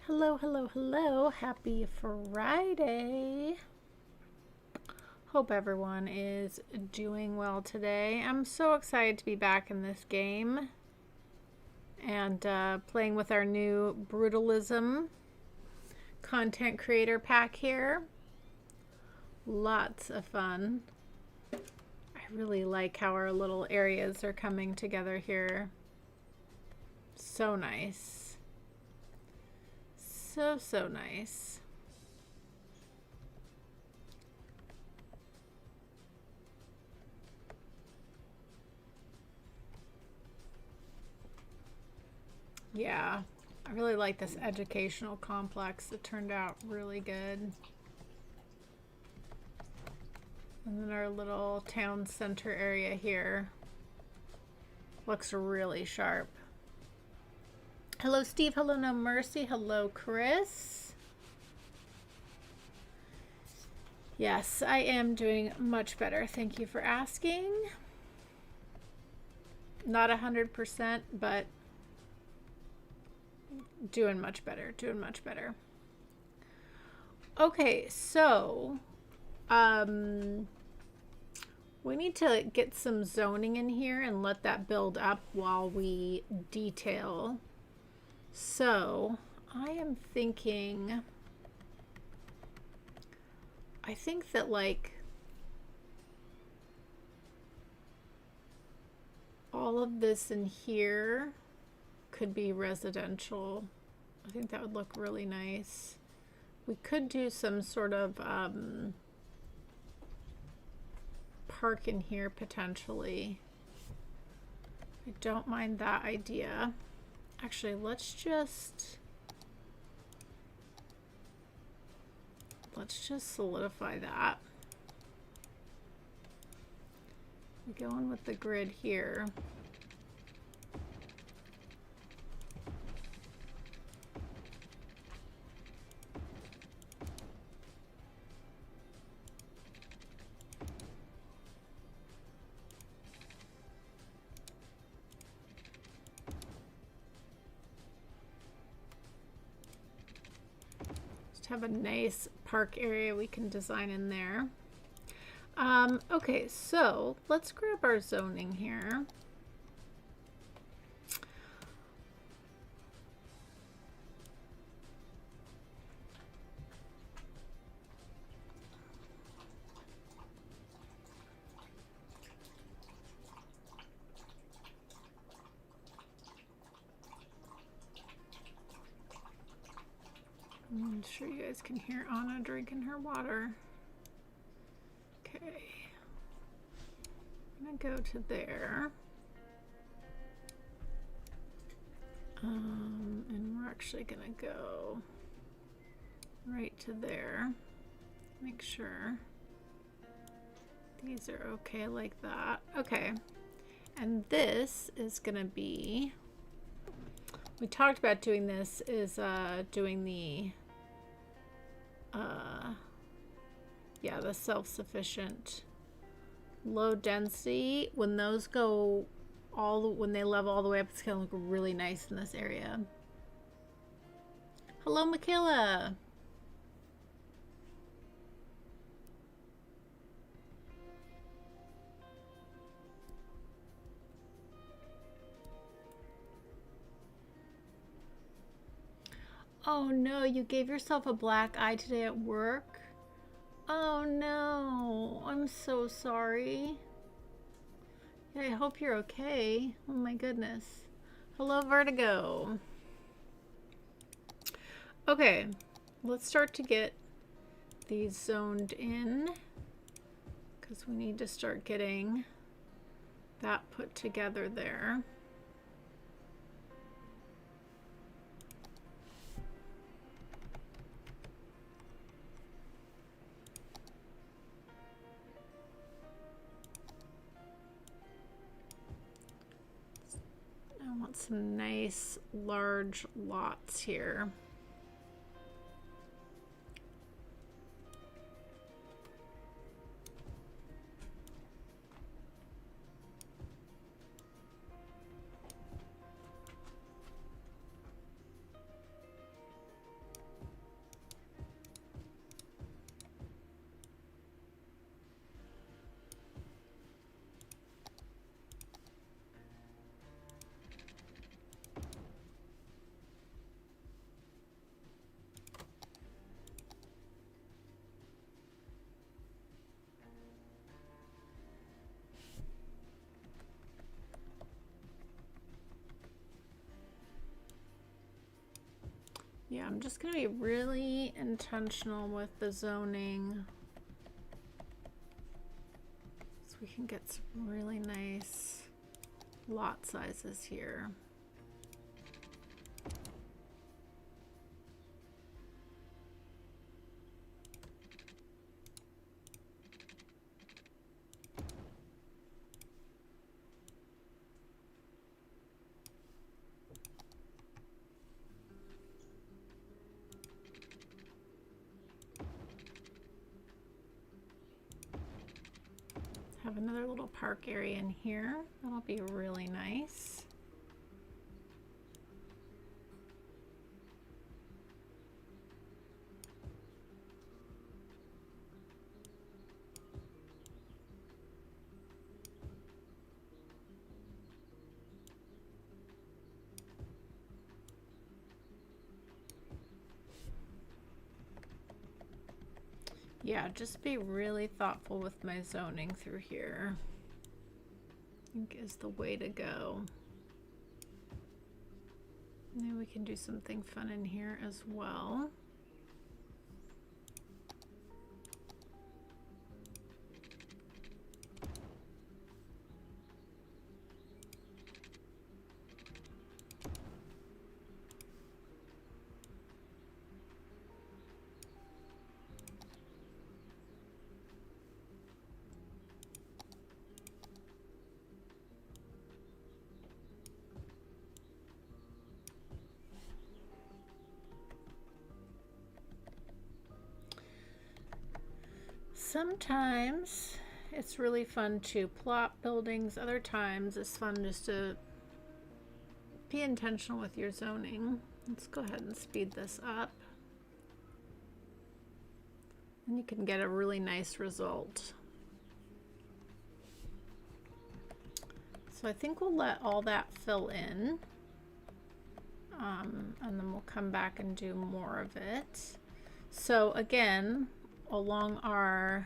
Hello, hello, hello. Happy Friday. Hope everyone is doing well today. I'm so excited to be back in this game and playing with our new Brutalism content creator pack here. Lots of fun. I really like how our little areas are coming together here. So nice. So nice. Yeah, I really like this educational complex. It turned out really good. And then our little town center area here looks really sharp. Hello, Steve. Hello, No Mercy. Hello, Chris. Yes, I am doing much better. Thank you for asking. Not 100%, but doing much better. Doing much better. Okay, so we need to get some zoning in here and let that build up while we detail. So I am thinking, I think that like all of this in here could be residential. I think that would look really nice. We could do some sort of park in here potentially. I don't mind that idea. Actually, let's just solidify that. We go in with the grid here. Have a nice park area we can design in there. Okay, so let's grab our zoning here. I'm sure you guys can hear Anna drinking her water. Okay. I'm gonna go to there. And we're actually gonna go right to there. Make sure these are okay like that. Okay. And this is gonna be, we talked about doing this, is doing the yeah, the self-sufficient low density. When those go when they level all the way up, it's gonna look really nice in this area. Hello, Michaela. Oh no, you gave yourself a black eye today at work? Oh no, I'm so sorry. Yeah, I hope you're okay. Oh my goodness. Hello, Vertigo. Okay, let's start to get these zoned in because we need to start getting that put together there. I want some nice large lots here. Yeah, I'm just going to be really intentional with the zoning so we can get some really nice lot sizes here. Have another little park area in here. That'll be really nice. Yeah, just be really thoughtful with my zoning through here, I think is the way to go. Maybe we can do something fun in here as well. Sometimes it's really fun to plot buildings. Other times it's fun just to be intentional with your zoning. Let's go ahead and speed this up. And you can get a really nice result. So I think we'll let all that fill in. And then we'll come back and do more of it. So again, along our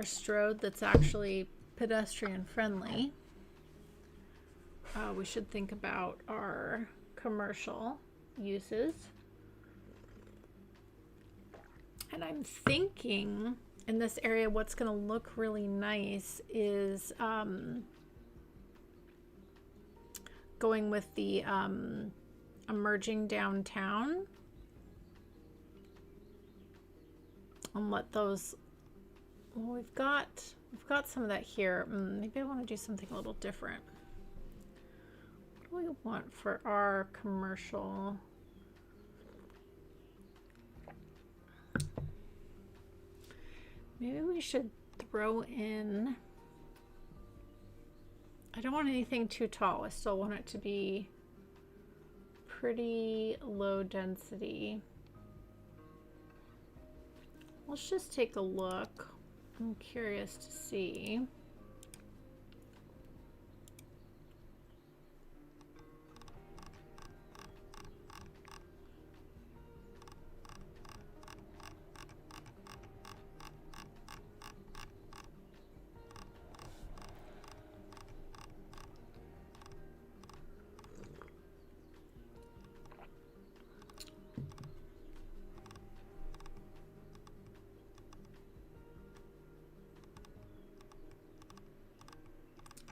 strode that's actually pedestrian friendly, we should think about our commercial uses. And I'm thinking in this area what's going to look really nice is going with the emerging downtown. And let those, well, we've got some of that here. Maybe I want to do something a little different. What do we want for our commercial? Maybe we should throw in, I don't want anything too tall. I still want it to be pretty low density. Let's just take a look. I'm curious to see.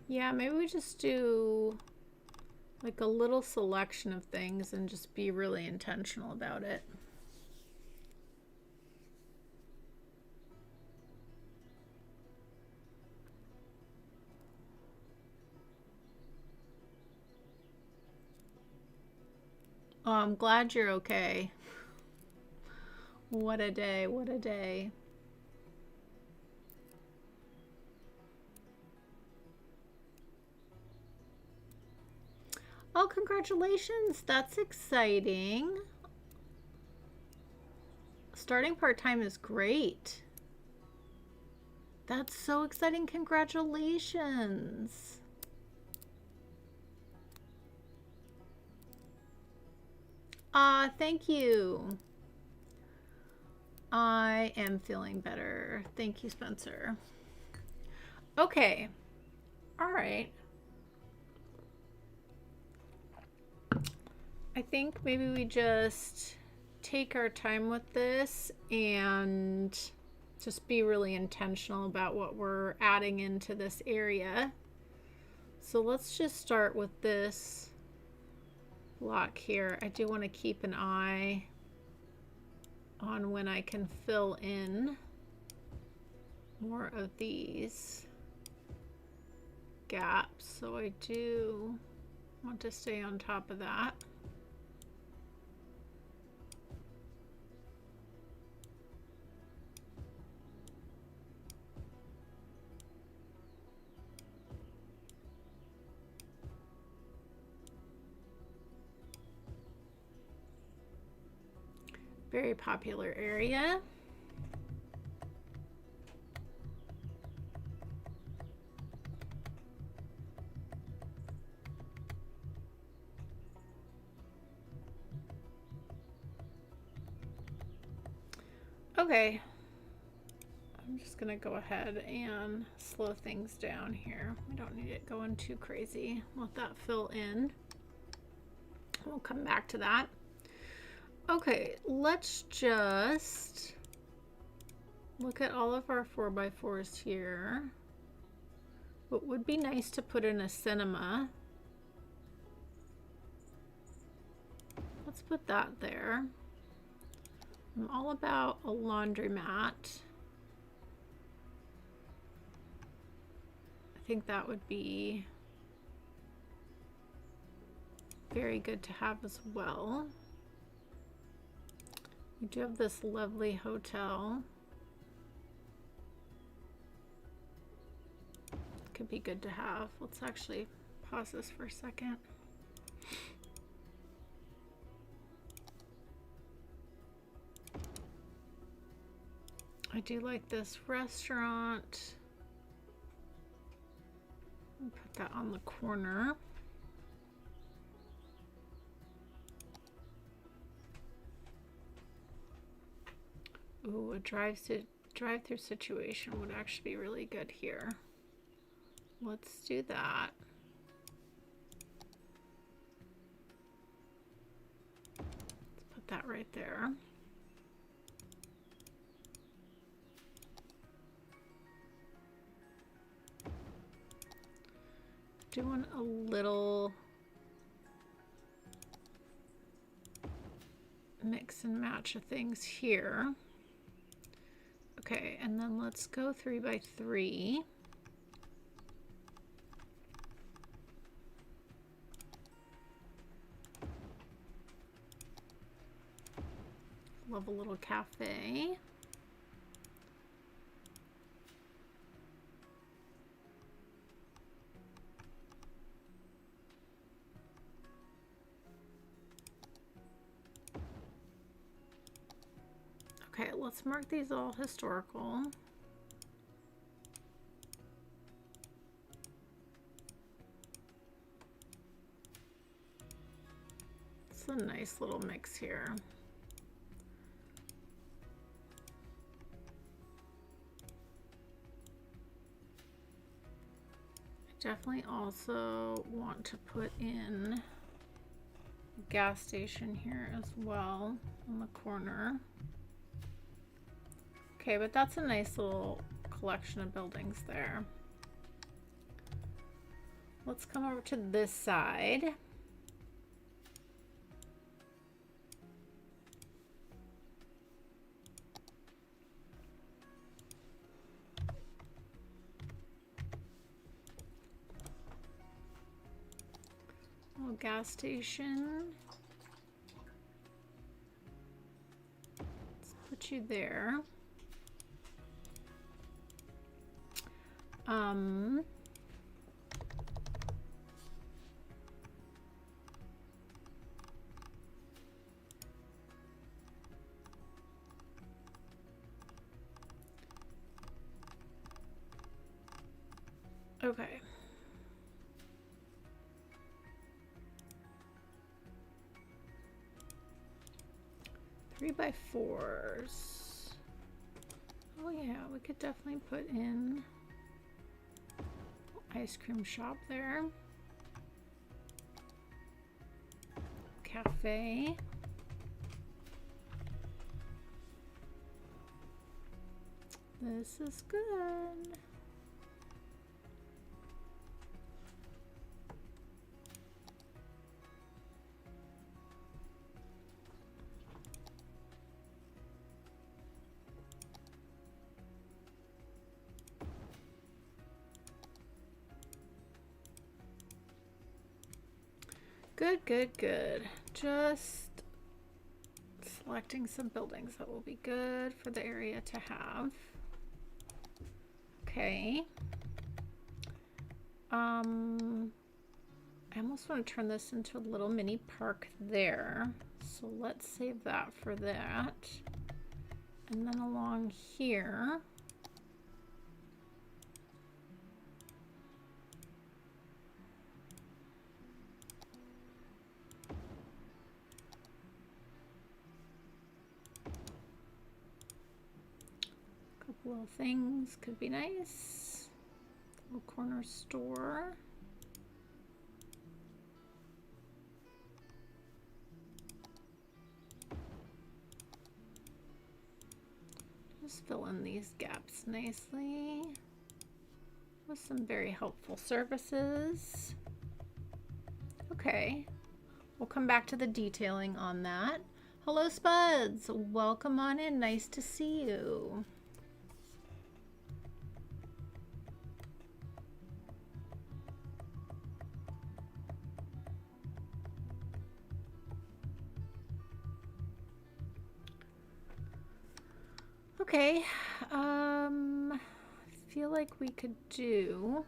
Yeah, maybe we just do like a little selection of things and just be really intentional about it. Oh, I'm glad you're okay. What a day, what a day. Oh, congratulations. That's exciting. Starting part-time is great. That's so exciting. Congratulations. Thank you. I am feeling better. Thank you, Spencer. Okay. All right. I think maybe we just take our time with this and just be really intentional about what we're adding into this area. So let's just start with this block here. I do want to keep an eye on when I can fill in more of these gaps. So I do want to stay on top of that. Very popular area. Okay, I'm just gonna go ahead and slow things down here. We don't need it going too crazy. Let that fill in. We'll come back to that. Okay, let's just look at all of our 4x4s here. What would be nice to put in a cinema. Let's put that there. I'm all about a laundromat. I think that would be very good to have as well. We do have this lovely hotel. Could be good to have. Let's actually pause this for a second. I do like this restaurant. Put that on the corner. Ooh, a drive-through situation would actually be really good here. Let's do that. Let's put that right there. Doing a little mix and match of things here. Okay, and then let's go 3x3. Love a little cafe. Okay, let's mark these all historical. It's a nice little mix here. I definitely also want to put in a gas station here as well on the corner. Okay, but that's a nice little collection of buildings there. Let's come over to this side. Little gas station. Let's put you there. Okay. Three by fours. Oh yeah, we could definitely put in ice cream shop there. cafe. This is good. Good, good, good. Just selecting some buildings that will be good for the area to have. Okay. I almost want to turn this into a little mini park there. So let's save that for that. And then along here, little things could be nice. Little corner store. Just fill in these gaps nicely with some very helpful services. Okay, we'll come back to the detailing on that. Hello Spuds, welcome on in, nice to see you. Okay, I feel like we could do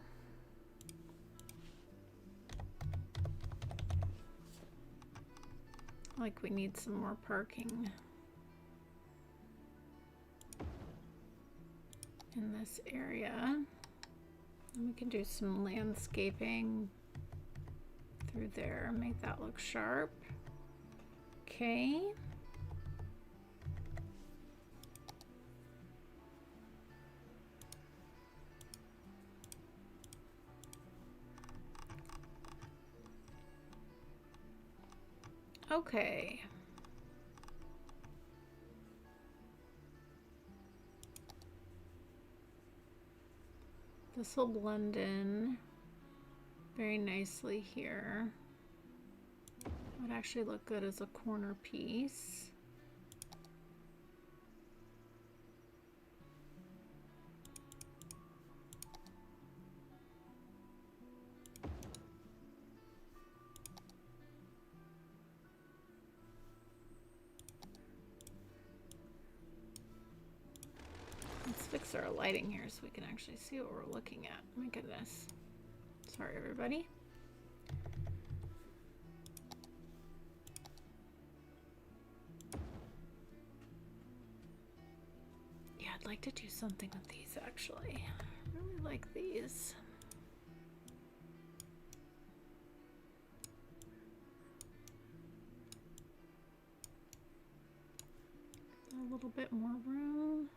like we need some more parking in this area. And we can do some landscaping through there, make that look sharp. Okay. Okay. This will blend in very nicely here. Would actually look good as a corner piece. Fix our lighting here so we can actually see what we're looking at. My goodness. Sorry, everybody. Yeah, I'd like to do something with these actually. I really like these. A little bit more room.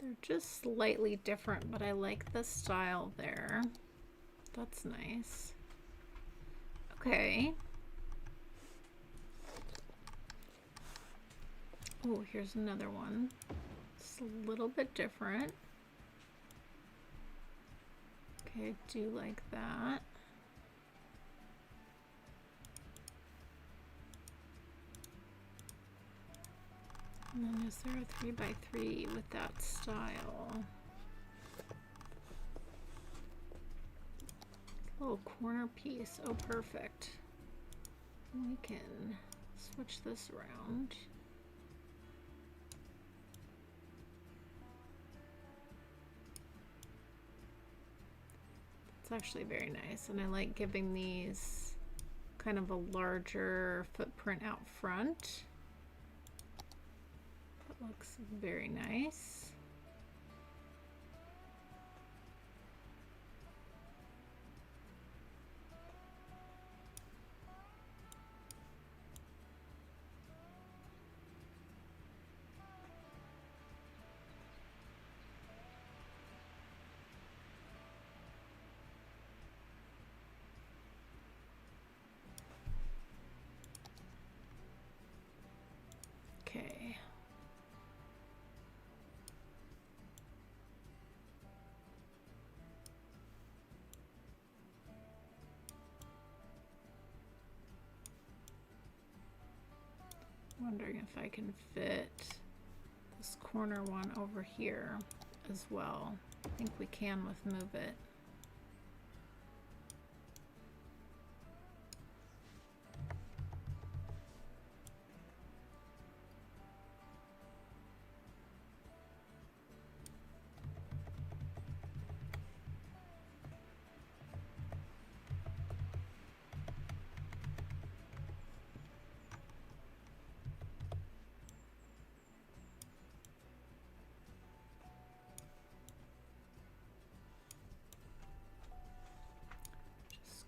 They're just slightly different, but I like the style there. That's nice. Okay. Oh, here's another one. It's a little bit different. Okay, I do like that. And then is there a 3x3 with that style? Little corner piece. Oh, perfect. We can switch this around. It's actually very nice, and I like giving these kind of a larger footprint out front. Looks very nice. Okay. Wondering if I can fit this corner one over here as well. I think we can with move it.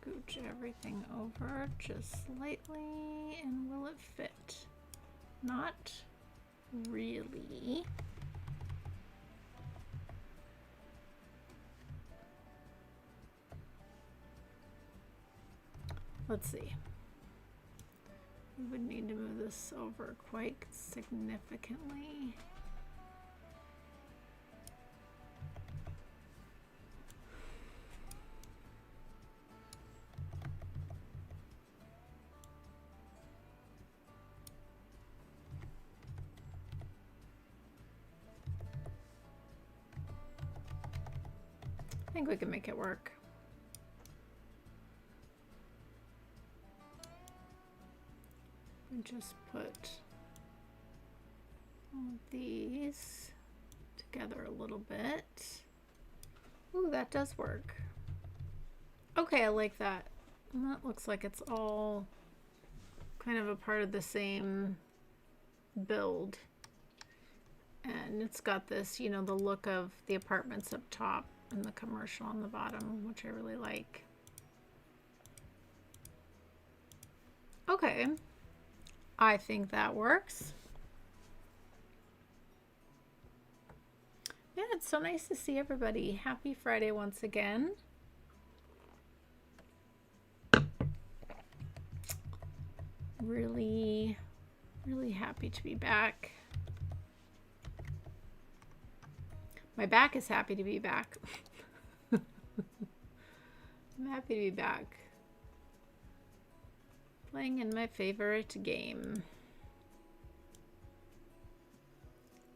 Scooch everything over just slightly, and will it fit? Not really. Let's see. We would need to move this over quite significantly. I think we can make it work. We just put all of these together a little bit. Ooh, that does work. Okay, I like that. And that looks like it's all kind of a part of the same build. And it's got this, you know, the look of the apartments up top and the commercial on the bottom, which I really like. Okay, I think that works. Yeah, it's so nice to see everybody. Happy Friday once again. Really, really happy to be back. My back is happy to be back. I'm happy to be back. Playing in my favorite game.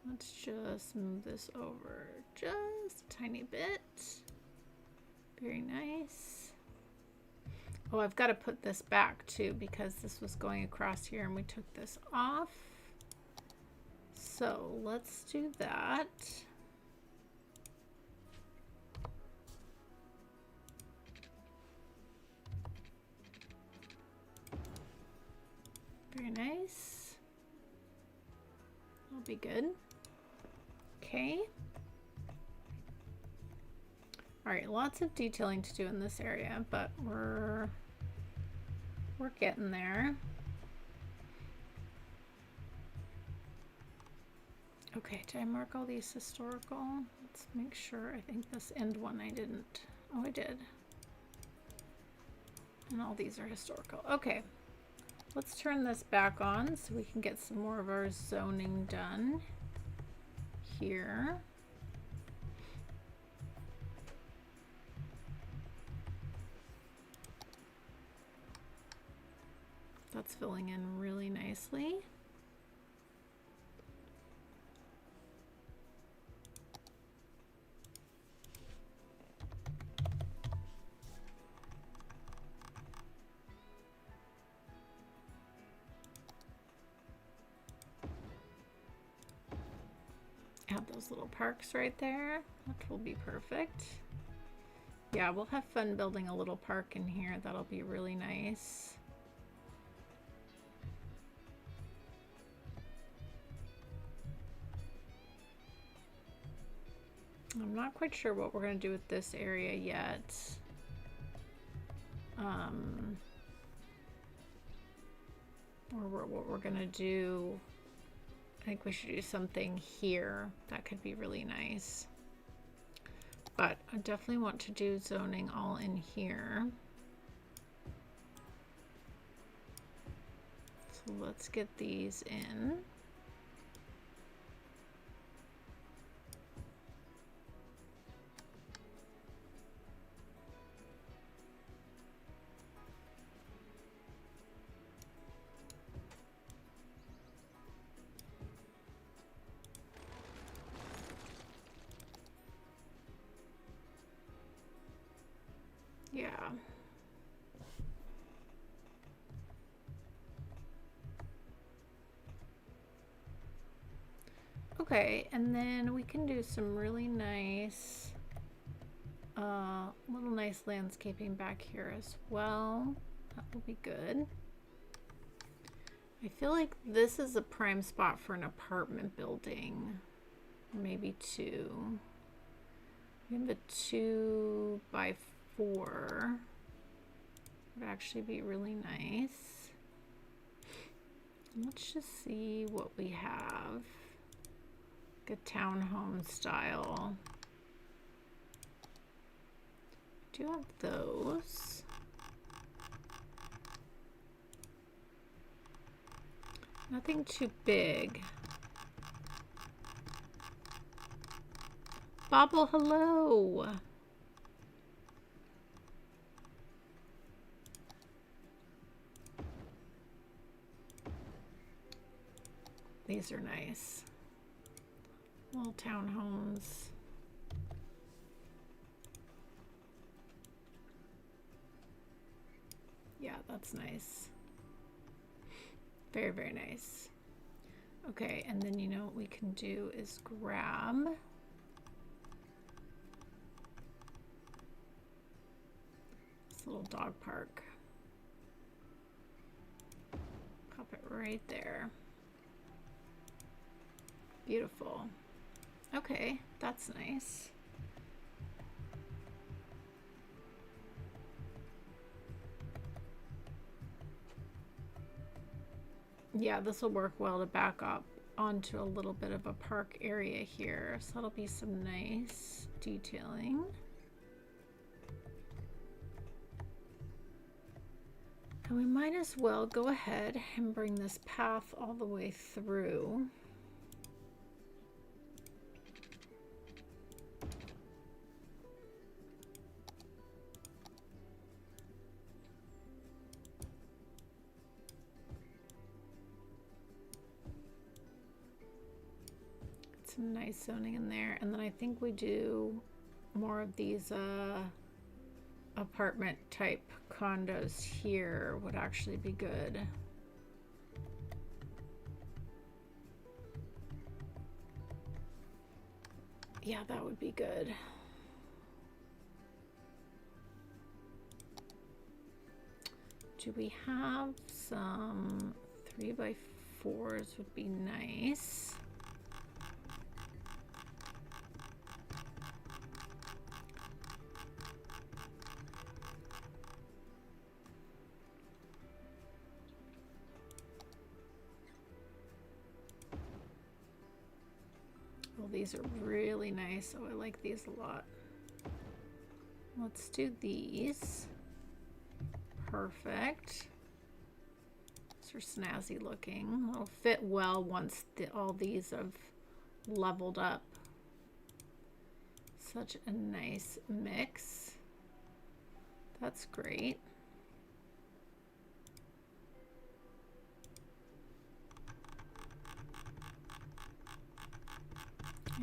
Let's just move this over just a tiny bit. Very nice. Oh, I've got to put this back too because this was going across here and we took this off. So let's do that. Very nice. That'll be good. Okay. All right, lots of detailing to do in this area, but we're getting there. Okay, did I mark all these historical? Let's make sure. I think this end one I didn't. Oh, I did. And all these are historical. Okay. Let's turn this back on so we can get some more of our zoning done here. That's filling in really nicely. Add those little parks right there. That will be perfect. Yeah, we'll have fun building a little park in here. That'll be really nice. I'm not quite sure what we're going to do with this area yet. Or what we're going to do. I think we should do something here. That could be really nice. But I definitely want to do zoning all in here. So let's get these in. Yeah. Okay, and then we can do some really nice, little nice landscaping back here as well. That will be good. I feel like this is a prime spot for an apartment building. Maybe two. We have a 2x4. Would actually be really nice. Let's just see what we have. Like a townhome style. Do you have those? Nothing too big. Bobble, hello. These are nice. Little townhomes. Yeah, that's nice. Very, very nice. Okay, and then you know what we can do is grab this little dog park. Pop it right there. Beautiful. Okay, that's nice. Yeah, this will work well to back up onto a little bit of a park area here. So that'll be some nice detailing. And we might as well go ahead and bring this path all the way through. Some nice zoning in there, and then I think we do more of these apartment type condos here would actually be good. Yeah, that would be good. Do we have some 3x4s would be nice. These are really nice. Oh, I like these a lot. Let's do these. Perfect. These are snazzy looking. It'll fit well once all these have leveled up. Such a nice mix. That's great.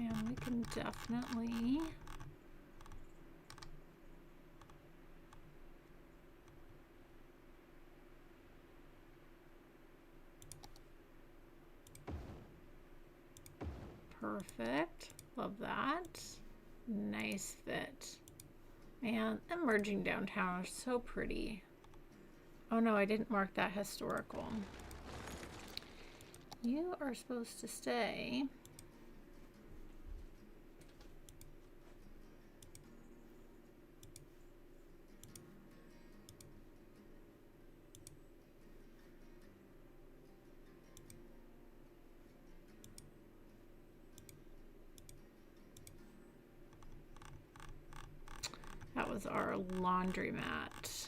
And we can definitely perfect. Love that. Nice fit. Man, emerging downtown is so pretty. Oh no, I didn't mark that historical. You are supposed to stay. That was our laundromat.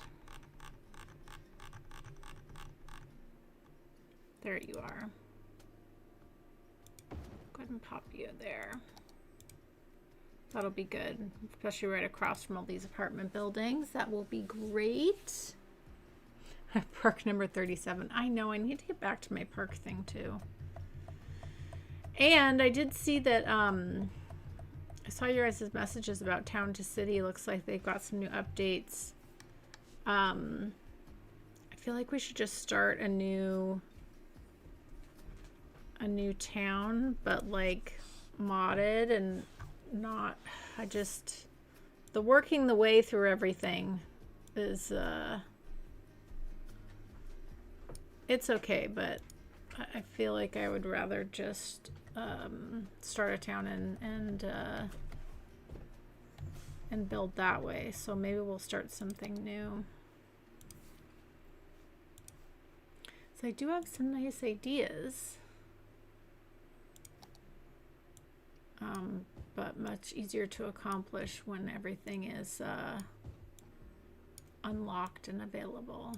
There you are. Go ahead and pop you there. That'll be good, especially right across from all these apartment buildings. That will be great. Park number 37. I know, I need to get back to my park thing too. And I did see that I saw your guys' messages about Town to City. Looks like they've got some new updates I feel like we should just start a new town, but like modded and not, the working the way through everything is, it's okay, but I feel like I would rather just start a town and build that way. So maybe we'll start something new. So I do have some nice ideas, but much easier to accomplish when everything is unlocked and available.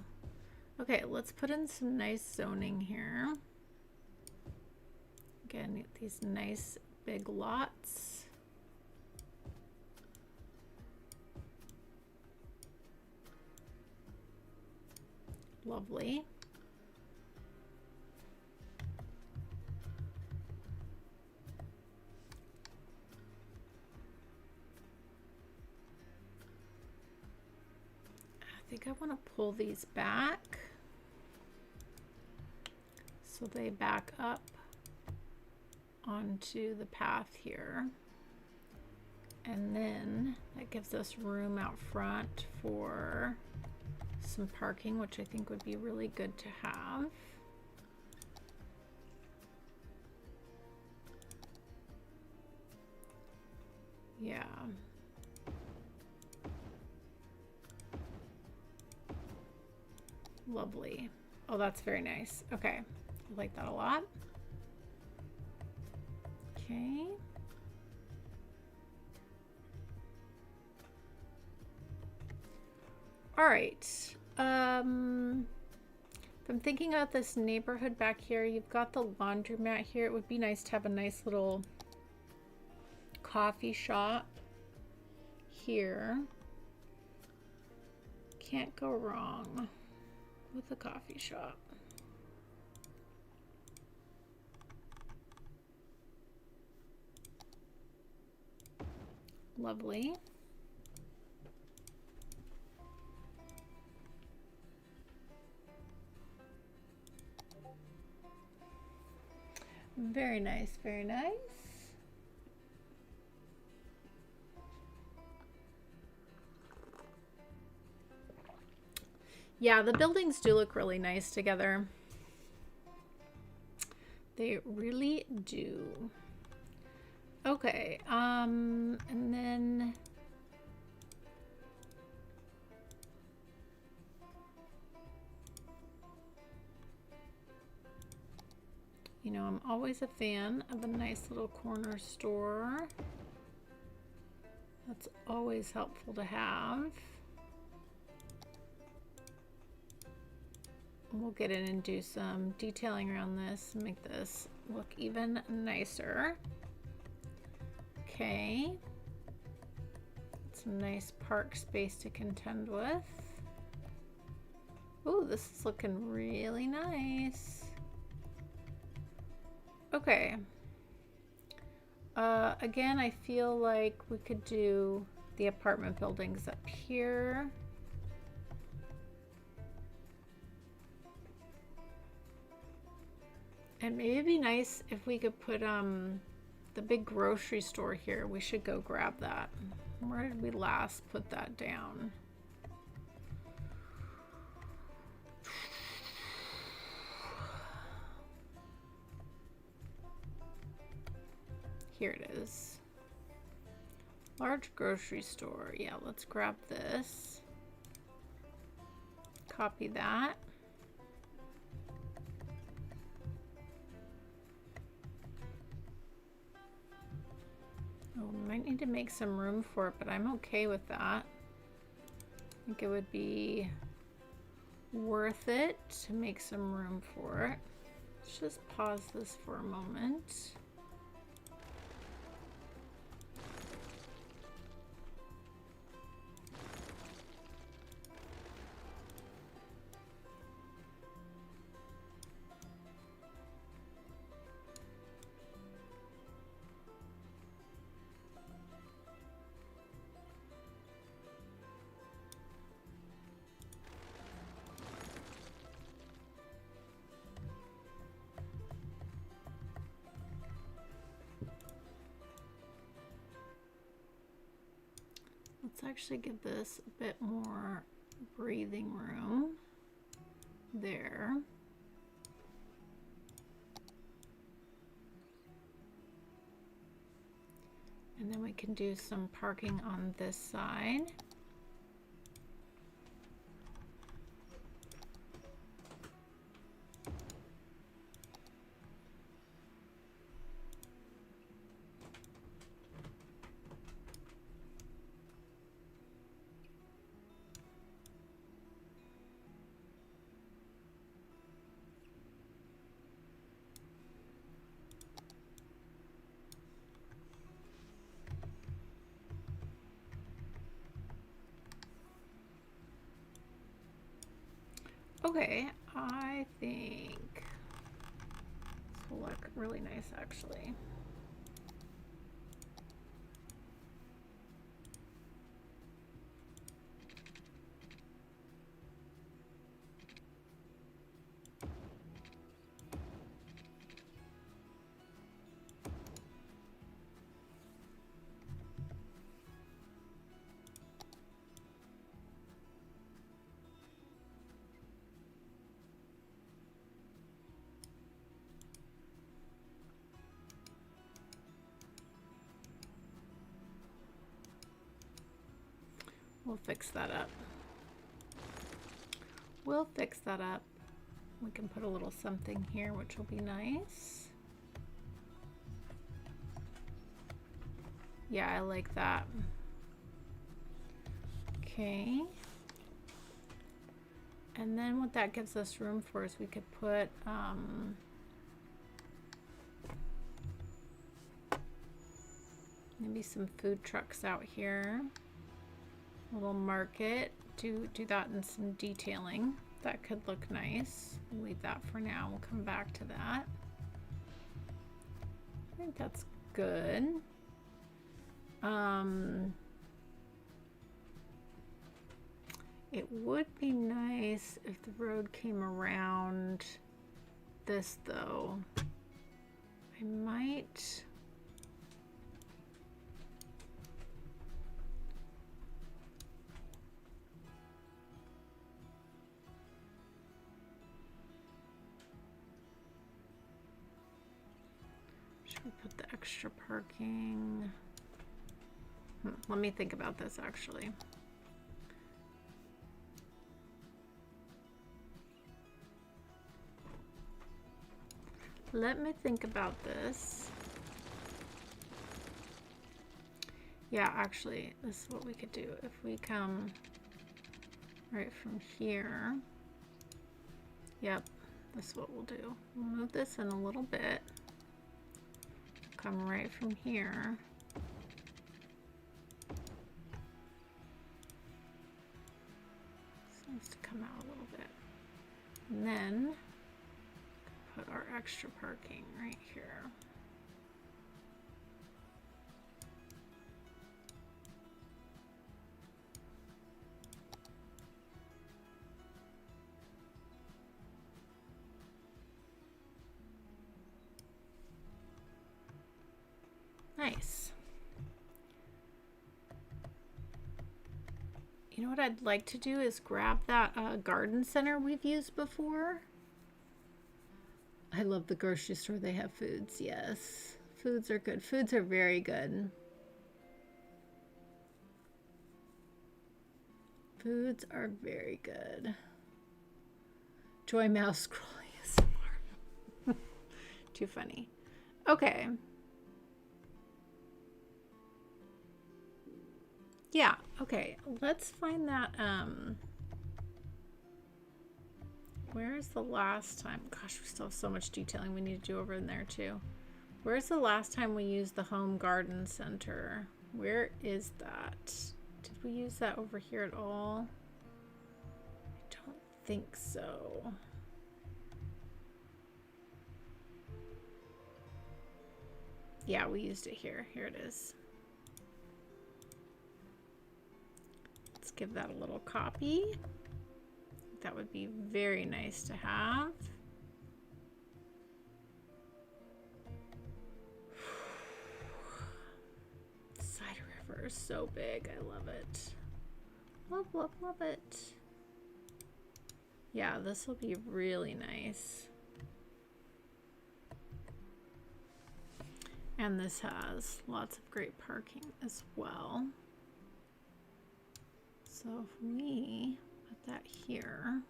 Okay, let's put in some nice zoning here. Again, these nice big lots. Lovely. I think I want to pull these back so they back up onto the path here, and then that gives us room out front for some parking, which I think would be really good to have. Yeah. Lovely. Oh, that's very nice. Okay. I like that a lot. Okay. All right. If I'm thinking about this neighborhood back here, you've got the laundromat here. It would be nice to have a nice little coffee shop here. Can't go wrong with a coffee shop. Lovely. Very nice, very nice. Yeah, the buildings do look really nice together. They really do. Okay, and then you know, I'm always a fan of a nice little corner store. That's always helpful to have. We'll get in and do some detailing around this and make this look even nicer. Okay. Some nice park space to contend with. Oh, this is looking really nice. Okay. Again, I feel like we could do the apartment buildings up here. And maybe it'd be nice if we could put the big grocery store here. We should go grab that. Where did we last put that down? Here it is. Large grocery store. Yeah, let's grab this. Copy that. Oh, might need to make some room for it, but I'm okay with that. I think it would be worth it to make some room for it. Let's just pause this for a moment. Let's actually give this a bit more breathing room there. And then we can do some parking on this side. Okay, I think this will look really nice actually. We'll fix that up. We'll fix that up. We can put a little something here, which will be nice. Yeah, I like that. Okay. And then what that gives us room for is we could put maybe some food trucks out here. Little market, do that in some detailing. That could look nice. We'll leave that for now. We'll come back to that. I think that's good. It would be nice if the road came around this though. I might we put the extra parking. Let me think about this actually. Let me think about this. Yeah, actually, this is what we could do. If we come right from here. Yep, this is what we'll do. We'll move this in a little bit. Come right from here. This needs to come out a little bit. And then put our extra parking right here. Nice. You know what I'd like to do is grab that garden center we've used before. I love the grocery store. They have foods. Yes. Foods are good. Foods are very good. Foods are very good. Joy mouse scrolling ASMR. Too funny. Okay. Yeah, okay. Let's find that where's the last time? Gosh, we still have so much detailing we need to do over in there too. Where's the last time we used the home garden center? Where is that? Did we use that over here at all? I don't think so. Yeah, we used it here. Here it is. Let's give that a little copy. That would be very nice to have. Cider River. center is so big. I love it. Love, love, love it. Yeah, this will be really nice. And this has lots of great parking as well. So if we put that here.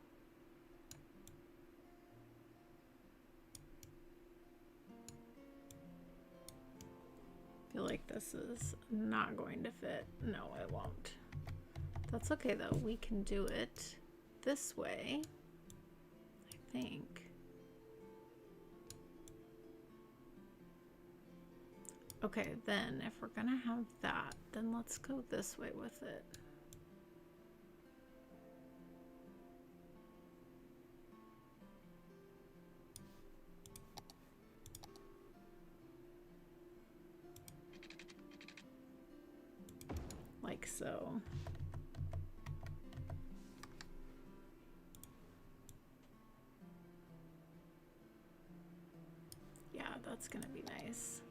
I feel like this is not going to fit. No, it won't. That's okay though. We can do it this way, I think. Okay, then if we're gonna have that, then let's go this way with it. Like so. Yeah, that's gonna be nice.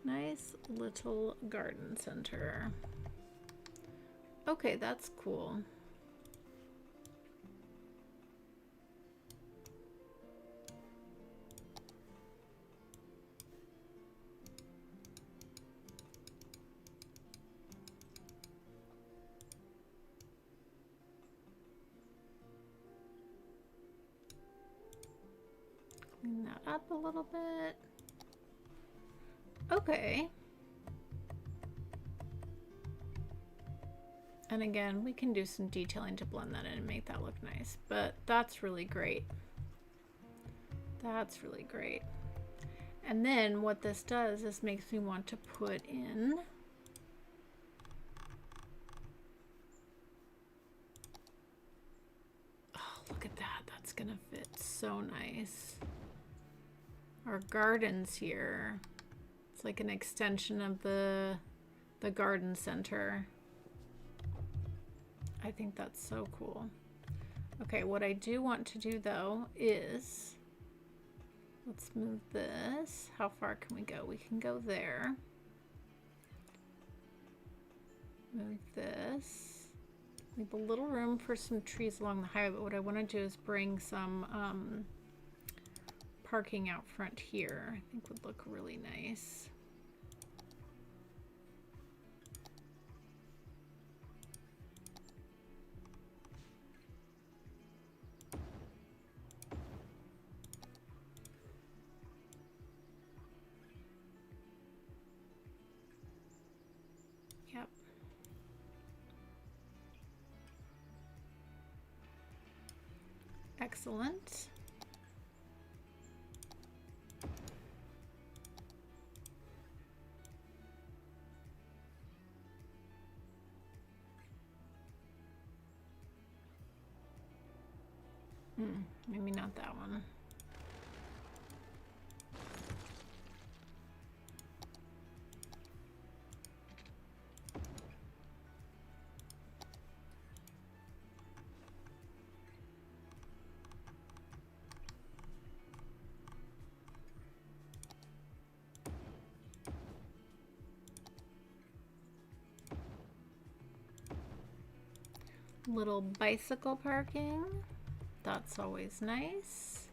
Nice little garden center. Okay, that's cool. Clean that up a little bit. Okay. And again, we can do some detailing to blend that in and make that look nice, but that's really great. That's really great. And then what this does is makes me want to put in look at that. That's gonna fit so nice. Our gardens here. It's like an extension of the garden center. I think that's so cool. Okay, what I do want to do though is, let's move this. How far can we go? We can go there. Move this. Leave a little room for some trees along the highway, but what I want to do is bring some parking out front here. I think would look really nice. Yep. Excellent. Maybe not that one. Little bicycle parking. That's always nice.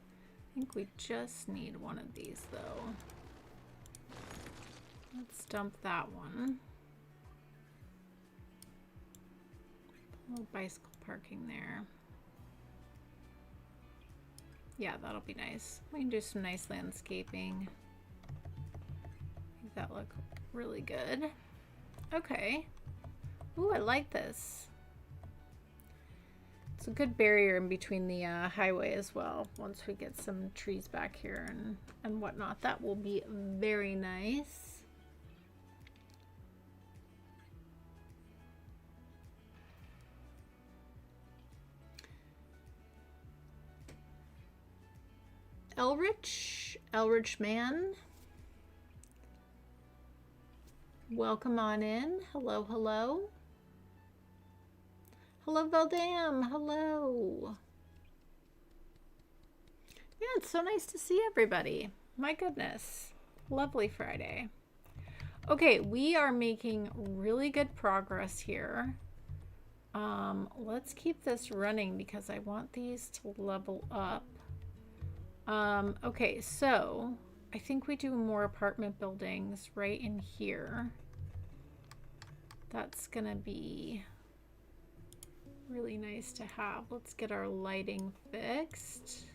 I think we just need one of these though. Let's dump that one. A little bicycle parking there. Yeah, that'll be nice. We can do some nice landscaping. Make that look really good. Okay. Ooh, I like this. It's a good barrier in between the highway as well. Once we get some trees back here and whatnot, that will be very nice. Elrich man. Welcome on in. Hello, hello. Hello, Valdam. Hello. Yeah, it's so nice to see everybody. My goodness. Lovely Friday. Okay, we are making really good progress here. Let's keep this running because I want these to level up. Okay, so I think we do more apartment buildings right in here. That's gonna be really nice to have. Let's get our lighting fixed.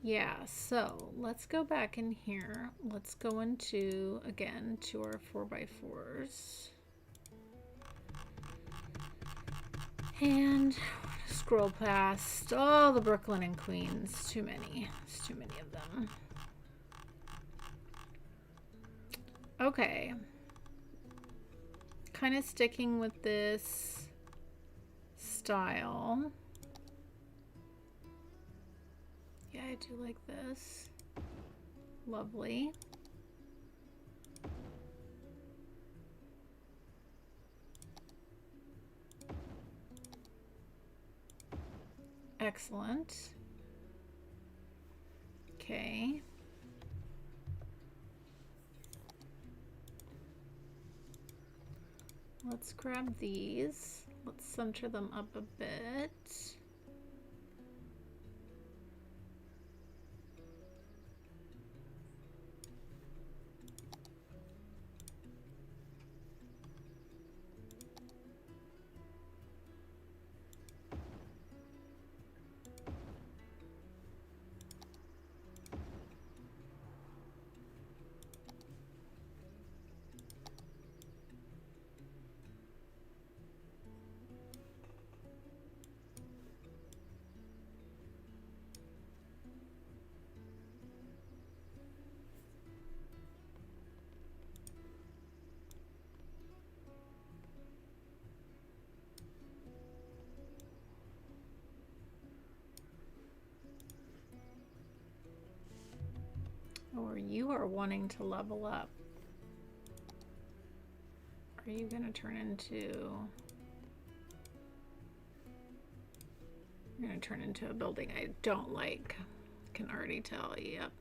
Yeah, so let's go back in here. Let's go into, again, to our 4x4s. And scroll past all the Brooklyn and Queens. Too many. There's too many of them. Okay. Kind of sticking with this style. Yeah, I do like this. Lovely. Excellent. Okay. Let's grab these. Let's center them up a bit. Or you are wanting to level up. Are you going to turn into... You're going to turn into a building I don't like. Can already tell. Yep.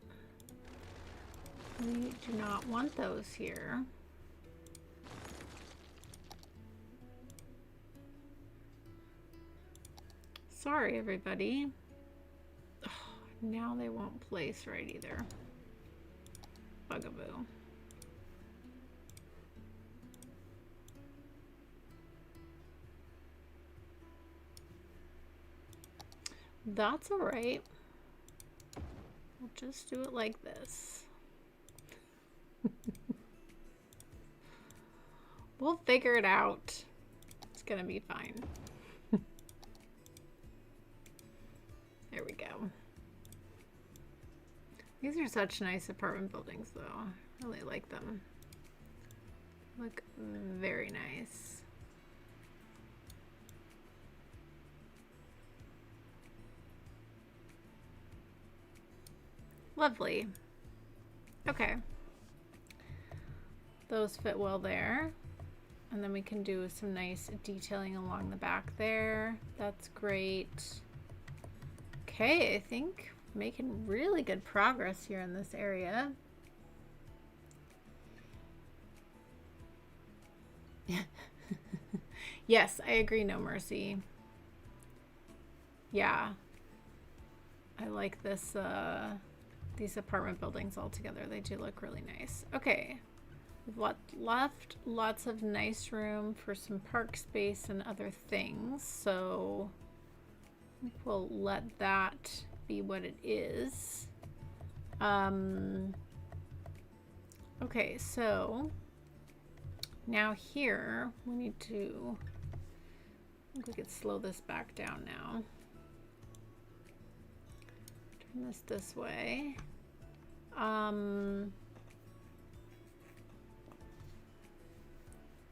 We do not want those here. Sorry, everybody. Oh, now they won't place right either. Bugaboo. That's all right. We'll just do it like this. We'll figure it out. It's gonna be fine. There we go. These are such nice apartment buildings, though. I really like them. Look very nice. Lovely. Okay. Those fit well there. And then we can do some nice detailing along the back there. That's great. Okay, I think making really good progress here in this area. Yes, I agree, No Mercy. Yeah. I like this, these apartment buildings all together. They do look really nice. Okay. We've left lots of nice room for some park space and other things. So I think we'll let that be what it is. Okay, so now here we need to, I think we could slow this back down now. Turn this way. And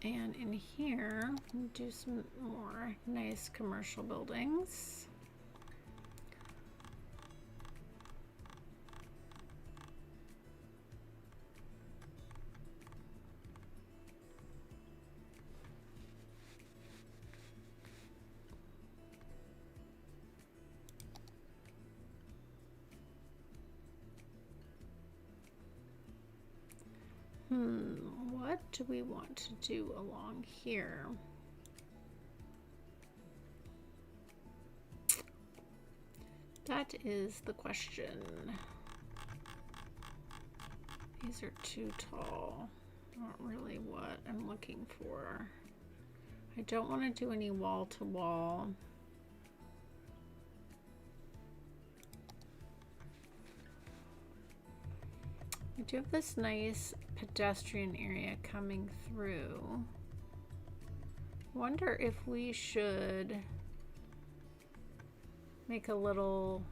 in here, we'll do some more nice commercial buildings. What do we want to do along here? That is the question. These are too tall. Not really what I'm looking for. I don't want to do any wall to wall. I do have this nice pedestrian area coming through. Wonder if we should make a little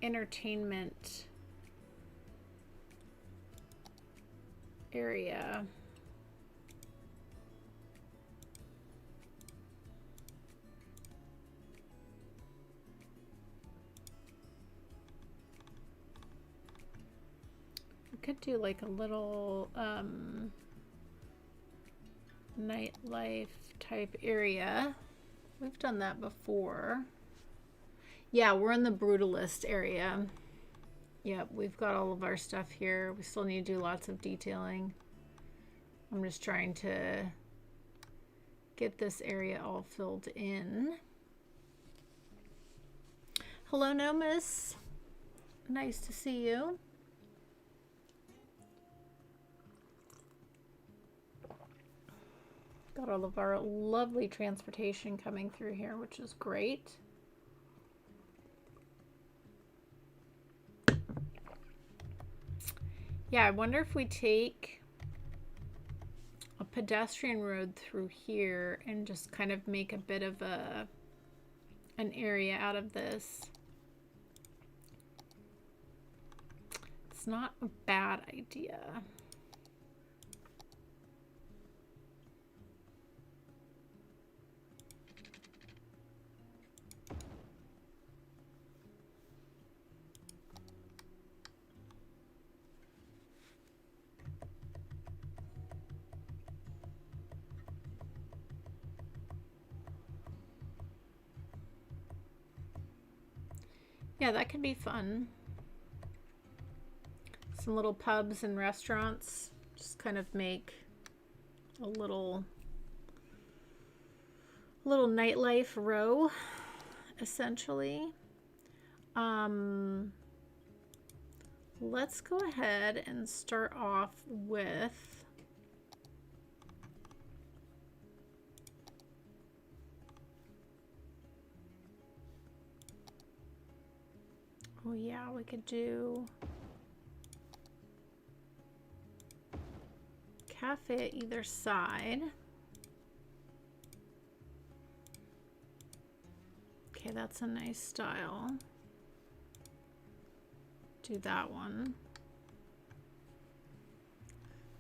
entertainment area. We could do like a little nightlife type area. We've done that before. Yeah, we're in the Brutalist area. Yep, we've got all of our stuff here. We still need to do lots of detailing. I'm just trying to get this area all filled in. Hello, Nomus. Nice to see you. Got all of our lovely transportation coming through here, which is great. Yeah, I wonder if we take a pedestrian road through here and just kind of make a bit of an area out of this. It's not a bad idea. Yeah, that could be fun. Some little pubs and restaurants. Just kind of make a little nightlife row, essentially. Let's go ahead and start off with oh yeah, we could do cafe at either side. Okay, that's a nice style. Do that one.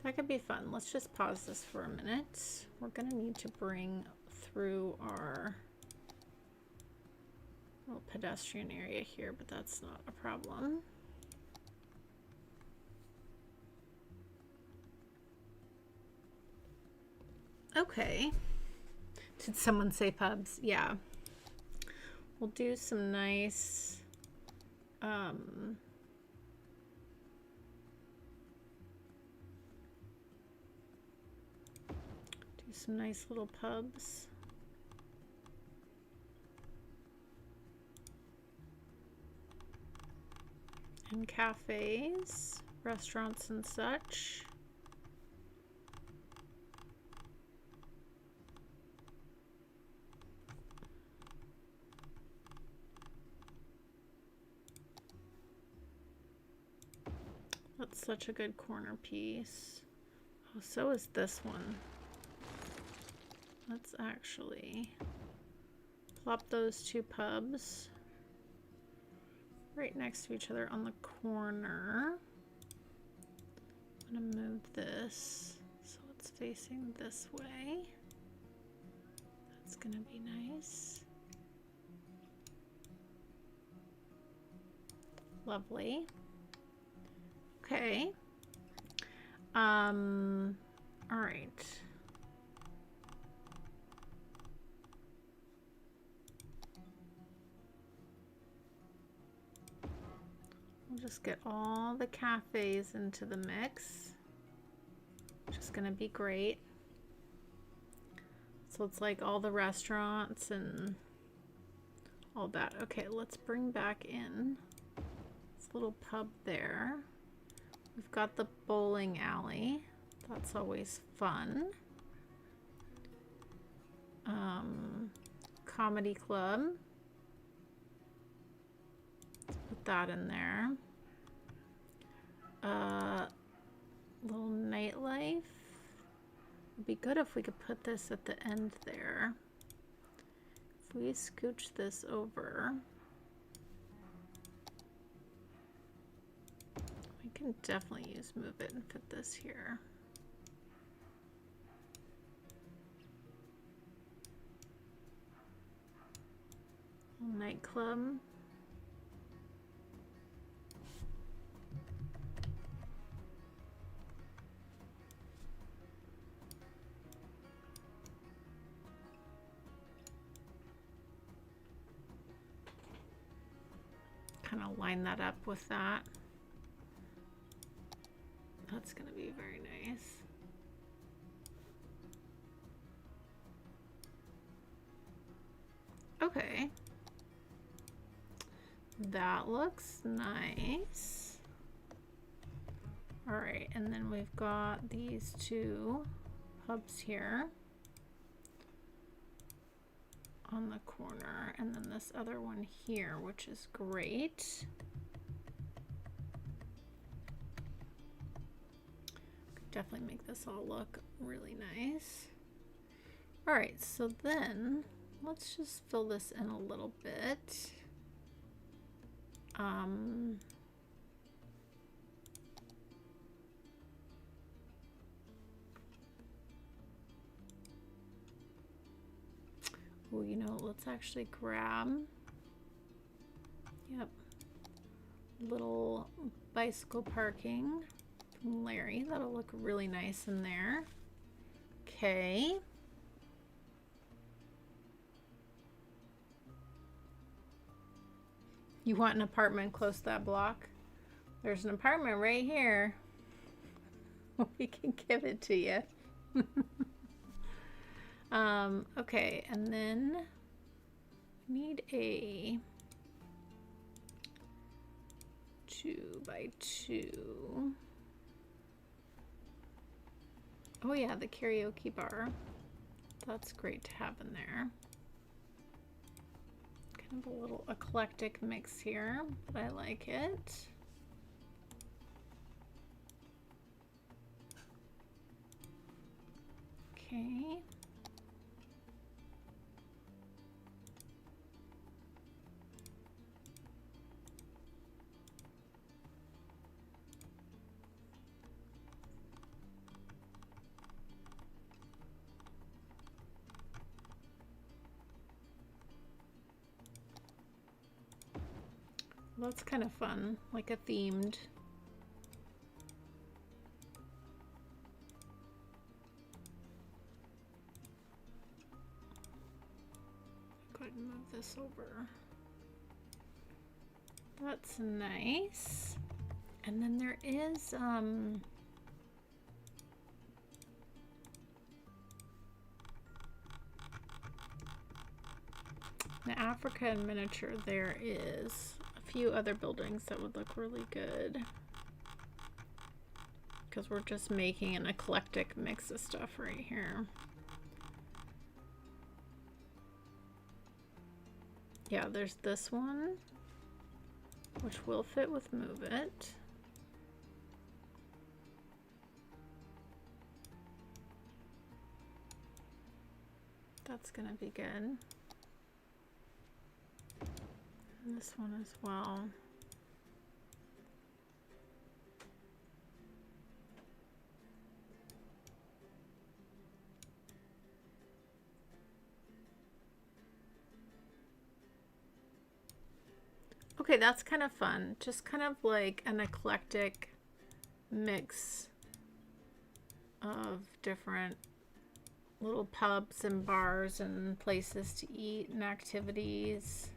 That could be fun. Let's just pause this for a minute. We're gonna need to bring through our little pedestrian area here, but that's not a problem. Okay. Did someone say pubs? Yeah. We'll do some nice do some nice little pubs. And cafes, restaurants and such. That's such a good corner piece. Oh, so is this one. Let's actually plop those two pubs right next to each other on the corner. I'm gonna move this so it's facing this way. That's gonna be nice. Lovely. Okay. All right. We'll just get all the cafes into the mix, which is going to be great. So it's like all the restaurants and all that. Okay, let's bring back in this little pub there. We've got the bowling alley. That's always fun. Comedy club. Let's put that in there. Little nightlife. It'd be good if we could put this at the end there. If we scooch this over, we can definitely use move it and fit this here. Nightclub. Kind of line that up with that. That's going to be very nice. Okay. That looks nice. All right, and then we've got these two hubs here on the corner, and then this other one here, which is great. Could definitely make this all look really nice. All right, so then let's just fill this in a little bit. Oh, you know, let's actually grab, yep, little bicycle parking from Larry. That'll look really nice in there. Okay. You want an apartment close to that block? There's an apartment right here. We can give it to you. Okay, and then we need a 2x2. Oh yeah, the karaoke bar. That's great to have in there. Kind of a little eclectic mix here, but I like it. Okay. Well, that's kind of fun, like a themed. Go ahead and move this over. That's nice. And then there is the Africa in miniature. There is a few other buildings that would look really good because we're just making an eclectic mix of stuff right here. Yeah, there's this one, which will fit with Move It. That's gonna be good. And this one as well. Okay, that's kind of fun. Just kind of like an eclectic mix of different little pubs and bars and places to eat and activities.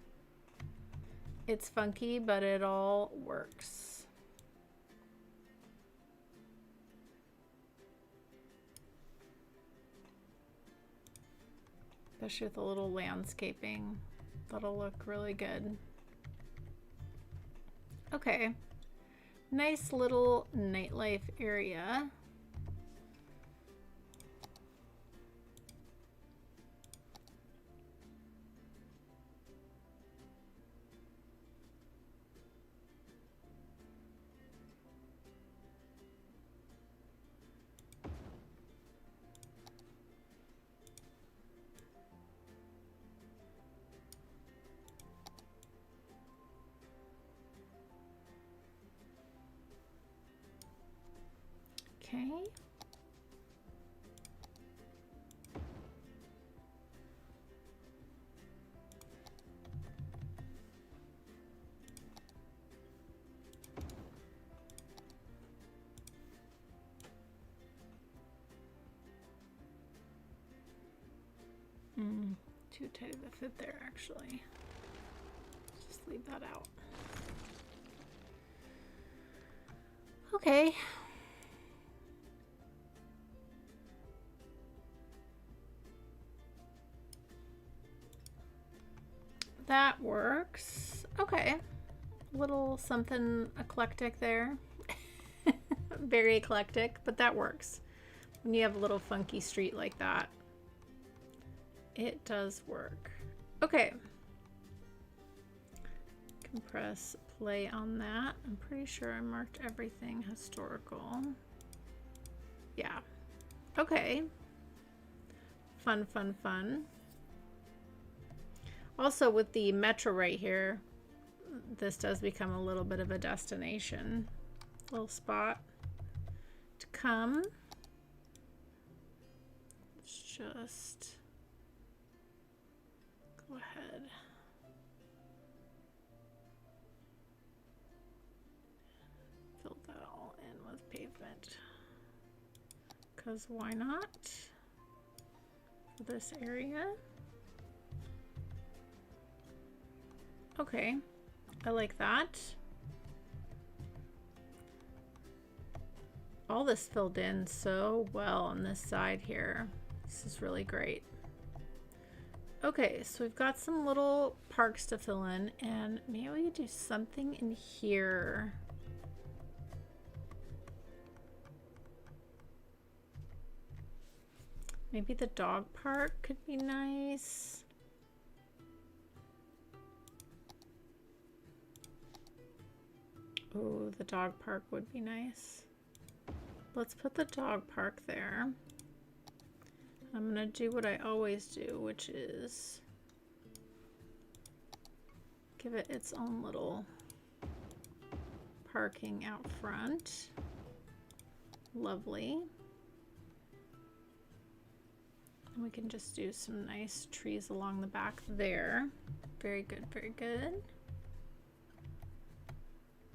It's funky, but it all works. especially with a little landscaping. That'll look really good. Okay, nice little nightlife area. Okay. Too tight of a fit there, actually. Just leave that out. Okay. That works. Okay. Little something eclectic there. Very eclectic, but that works. When you have a little funky street like that, it does work. Okay. Compress play on that. I'm pretty sure I marked everything historical. Yeah. Okay. Fun, fun, fun. Also, with the metro right here, this does become a little bit of a destination. Little spot to come. Let's just go ahead. Fill that all in with pavement. Because why not? For this area. Okay, I like that. All this filled in so well on this side here. This is really great. Okay, so we've got some little parks to fill in, and maybe we could do something in here. Maybe the dog park could be nice. Oh, the dog park would be nice. Let's put the dog park there. I'm gonna do what I always do, which is give it its own little parking out front. Lovely. And we can just do some nice trees along the back there. Very good, very good.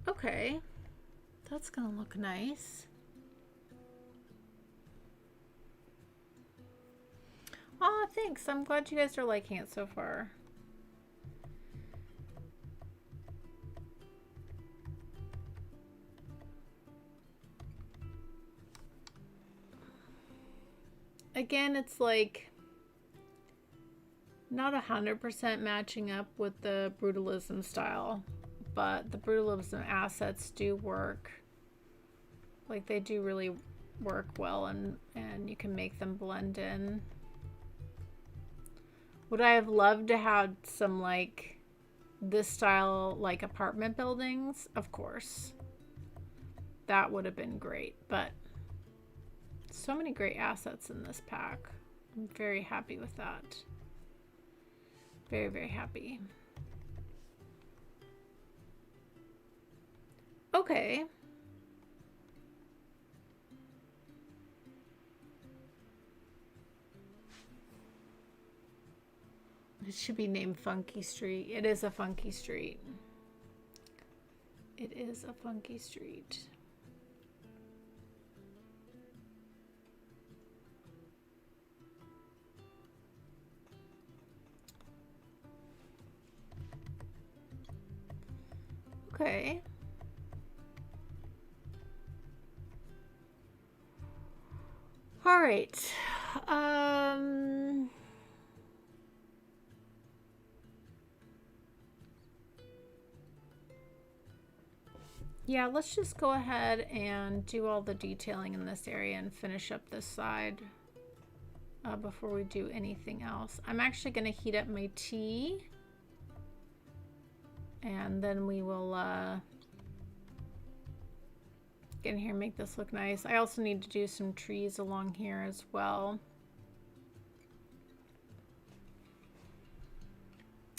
Okay, that's gonna look nice. Oh, thanks. I'm glad you guys are liking it so far. Again, it's like not 100% matching up with the Brutalism style. But the Brutalism assets do work. Like, they do really work well, and you can make them blend in. Would I have loved to have some, like, this style, like, apartment buildings? Of course. That would have been great, but so many great assets in this pack. I'm very happy with that. Very, very happy. Okay. It should be named Funky Street. It is a funky street. It is a funky street. Okay. All right. Yeah, let's just go ahead and do all the detailing in this area and finish up this side before we do anything else. I'm actually going to heat up my tea, and then we will get in here and make this look nice. I also need to do some trees along here as well.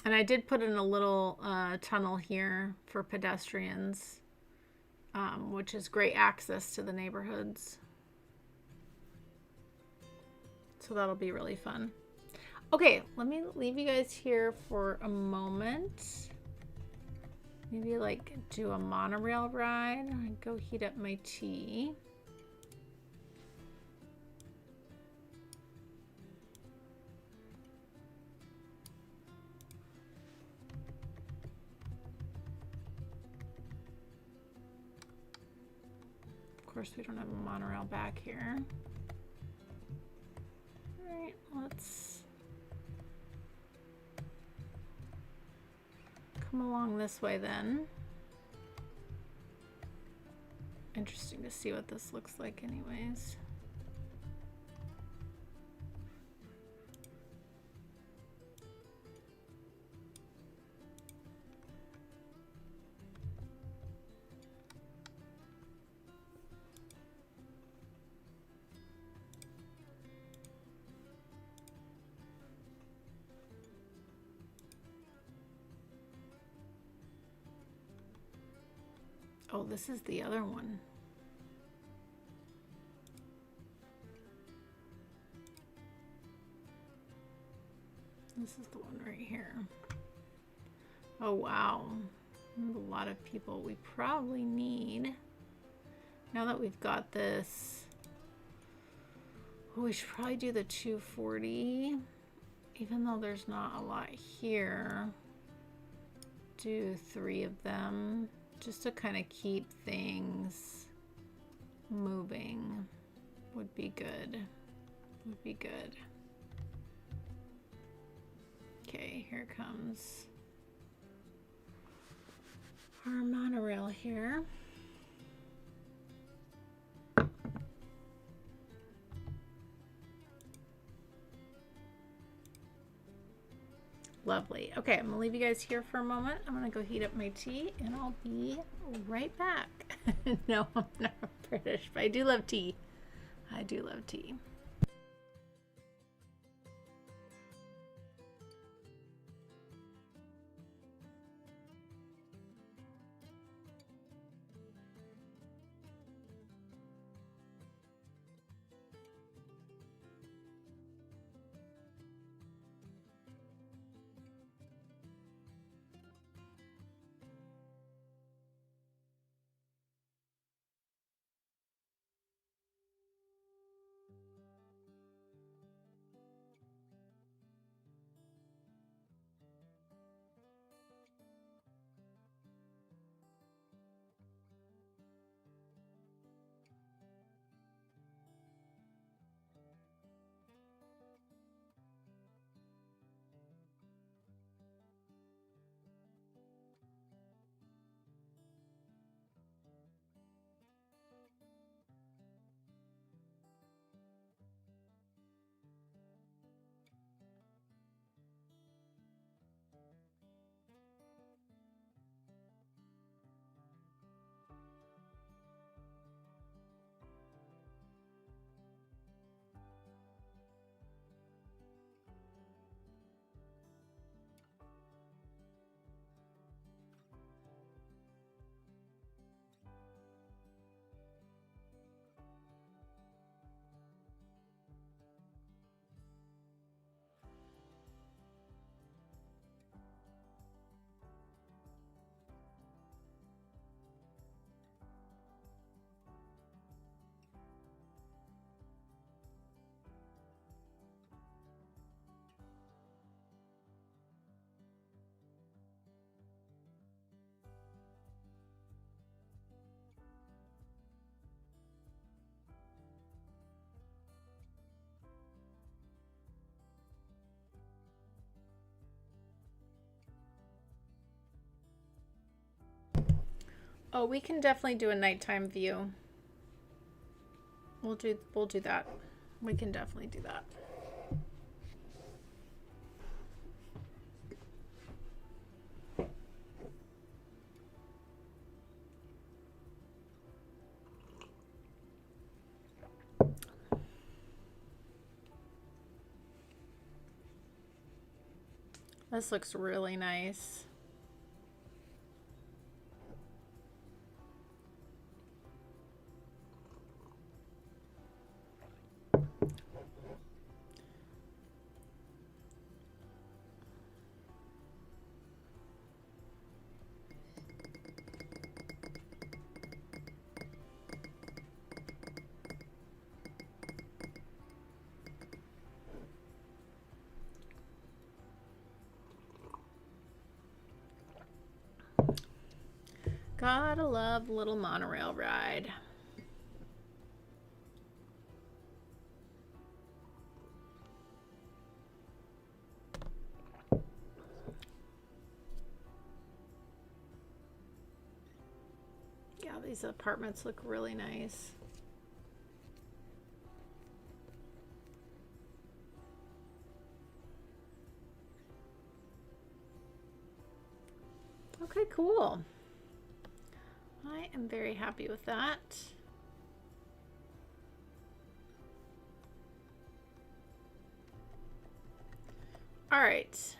And I did put in a little tunnel here for pedestrians, which is great access to the neighborhoods. So that'll be really fun. Okay, let me leave you guys here for a moment. Maybe like do a monorail ride. I go heat up my tea. Of course, we don't have a monorail back here. All right, let's come along this way then. Interesting to see what this looks like anyways. Oh, this is the other one. This is the one right here. Oh, wow. There's a lot of people we probably need. Now that we've got this, oh, we should probably do the 240. Even though there's not a lot here. Do 3 of them. Just to kind of keep things moving would be good. Would be good. Okay, here comes our monorail here. Lovely. Okay, I'm gonna leave you guys here for a moment. I'm gonna go heat up my tea and I'll be right back. No, I'm not British, but I do love tea. I do love tea. Oh, we can definitely do a nighttime view. We'll do that. We can definitely do that. This looks really nice. Gotta love a little monorail ride. Yeah, these apartments look really nice. Okay, cool. I am very happy with that. All right,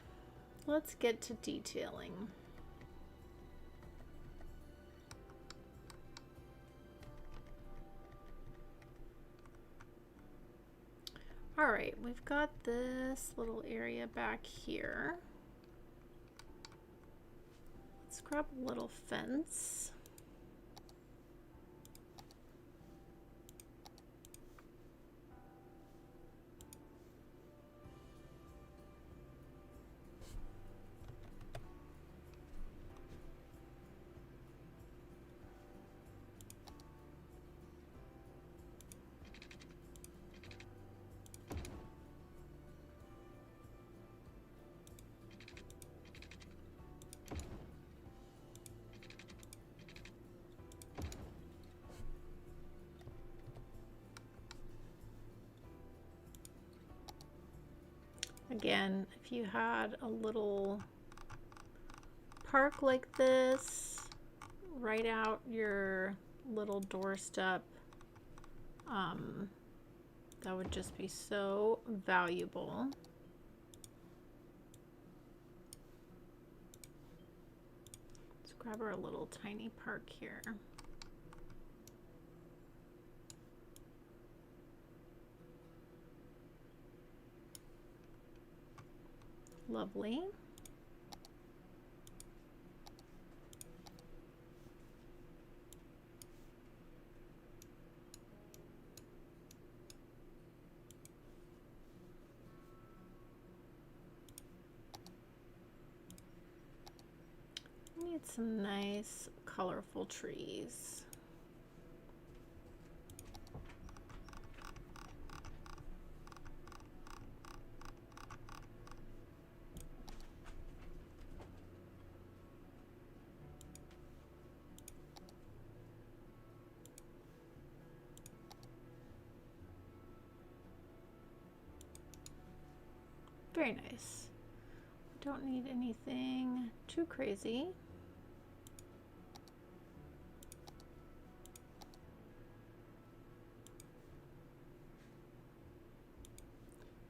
let's get to detailing. All right, we've got this little area back here. Let's grab a little fence. Again, if you had a little park like this right out your little doorstep, that would just be so valuable. Let's grab our little tiny park here. Lovely. Need some nice colorful trees. Very nice. Don't need anything too crazy.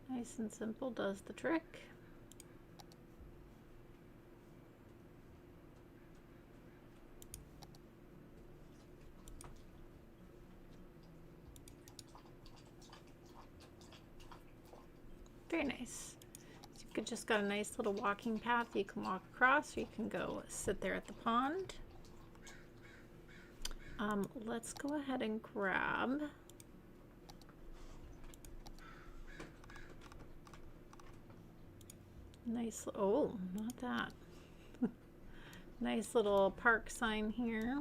Nice and simple does the trick. Very nice. So you've just got a nice little walking path you can walk across, or you can go sit there at the pond. Let's go ahead and grab nice, oh, not that. Nice little park sign here.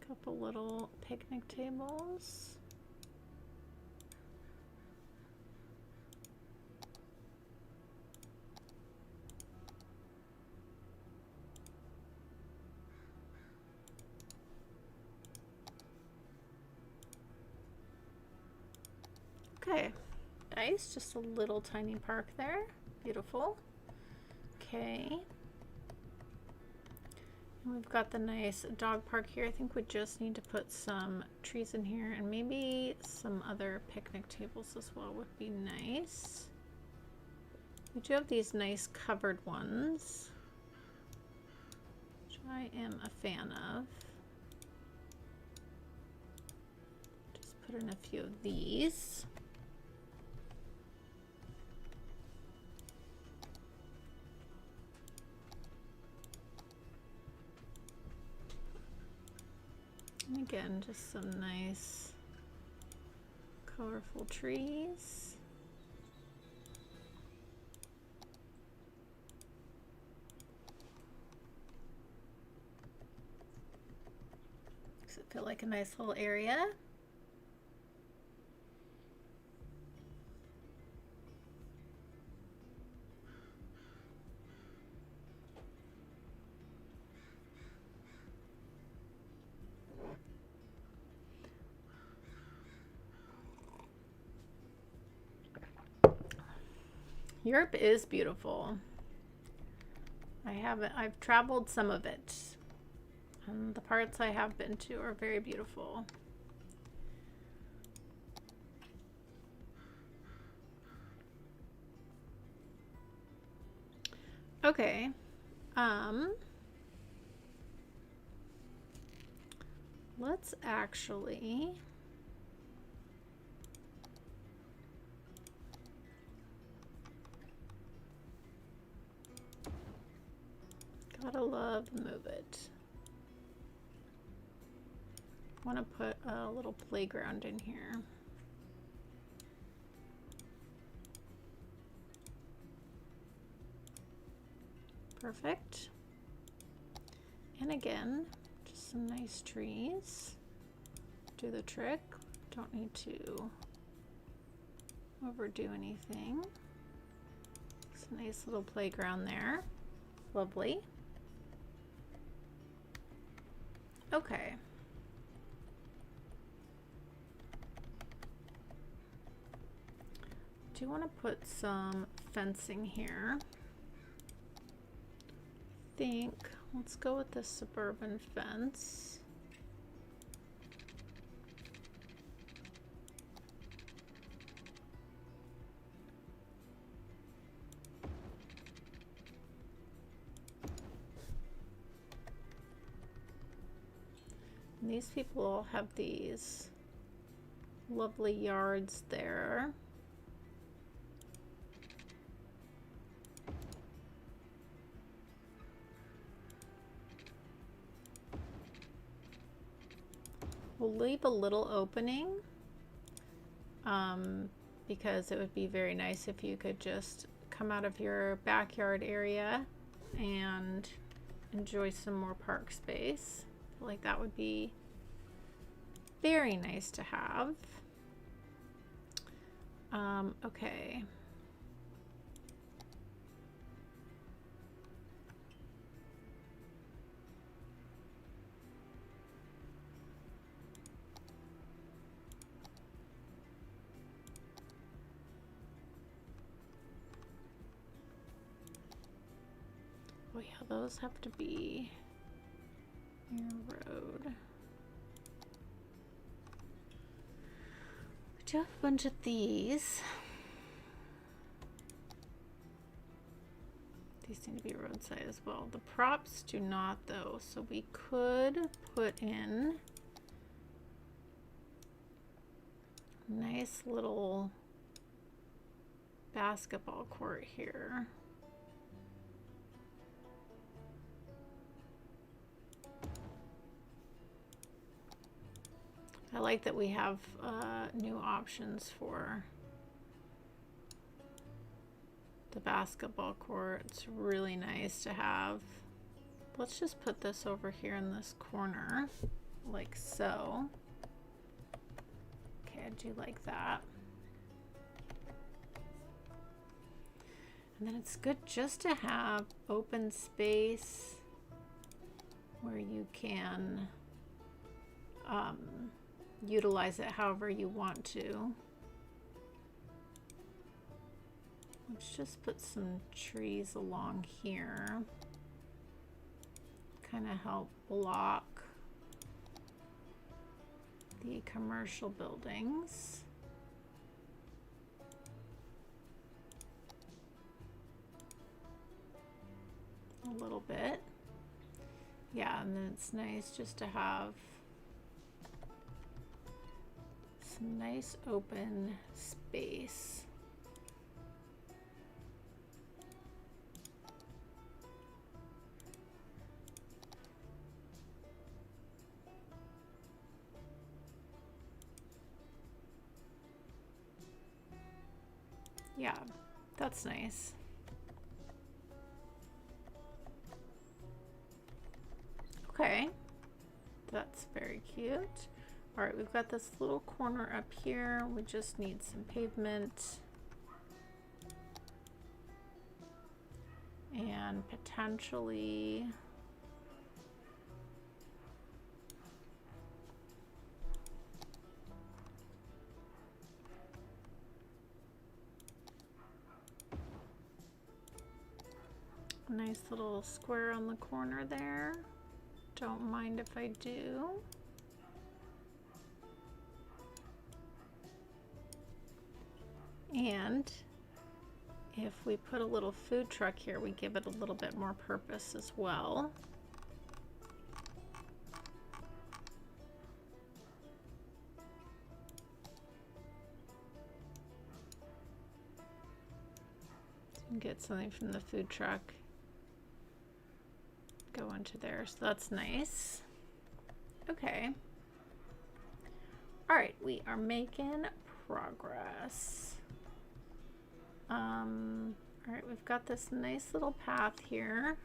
Couple little picnic tables. Okay, nice. Just a little tiny park there. Beautiful. Okay. And we've got the nice dog park here. I think we just need to put some trees in here and maybe some other picnic tables as well would be nice. We do have these nice covered ones, which I am a fan of. Just put in a few of these. And again, just some nice colorful trees. Does it feel like a nice little area? Europe is beautiful. I've traveled some of it, and the parts I have been to are very beautiful. Okay, let's actually gotta love Move It. I want to put a little playground in here. Perfect. And again, just some nice trees. Do the trick. Don't need to overdo anything. It's a nice little playground there. Lovely. Okay. Do you want to put some fencing here? I think let's go with the suburban fence. And these people all have these lovely yards there. We'll leave a little opening because it would be very nice if you could just come out of your backyard area and enjoy some more park space. I feel like that would be very nice to have. Okay. Oh yeah, those have to be near road. We do have a bunch of these. These seem to be roadside as well. The props do not though, so we could put in a nice little basketball court here. I like that we have new options for the basketball court. It's really nice to have. Let's just put this over here in this corner, like so. Okay, I do like that. And then it's good just to have open space where you can utilize it however you want to. Let's just put some trees along here. Kind of help block the commercial buildings. A little bit. Yeah, and then it's nice just to have some nice open space. Yeah, that's nice. Okay, that's very cute. All right, we've got this little corner up here. We just need some pavement and potentially a nice little square on the corner there. Don't mind if I do. And if we put a little food truck here, we give it a little bit more purpose as well. So you can get something from the food truck. Go into there, so that's nice. Okay. All right, we are making progress. All right, we've got this nice little path here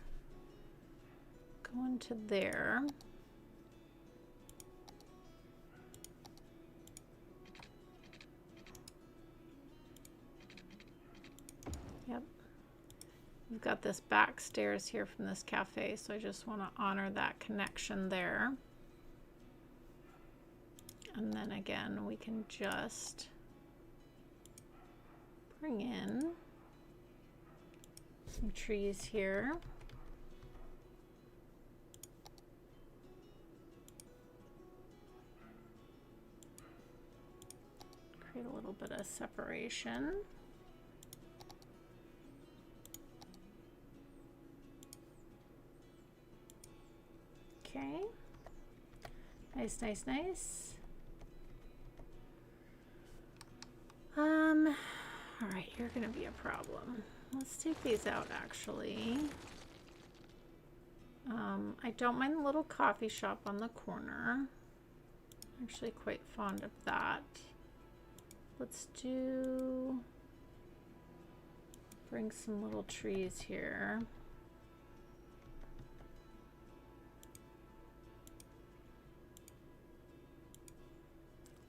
going to there. Yep. We've got this back stairs here from this cafe, so I just want to honor that connection there. And then again, we can just bring in some trees here. Create a little bit of separation. Okay. Nice, nice, nice. All right, you're gonna be a problem. Let's take these out actually. I don't mind the little coffee shop on the corner. I'm actually quite fond of that. Let's bring some little trees here.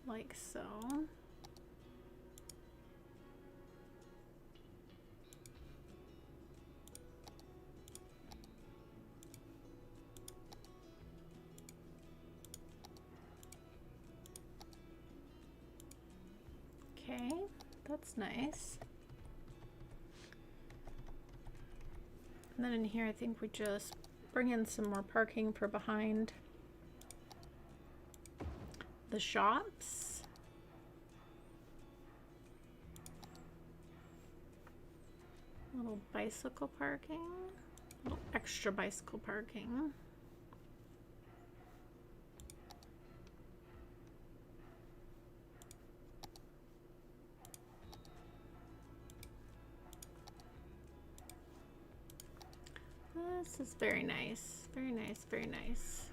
Like so. Okay, that's nice. And then in here, I think we just bring in some more parking for behind the shops. A little bicycle parking, a little extra bicycle parking. This is very nice, very nice, very nice.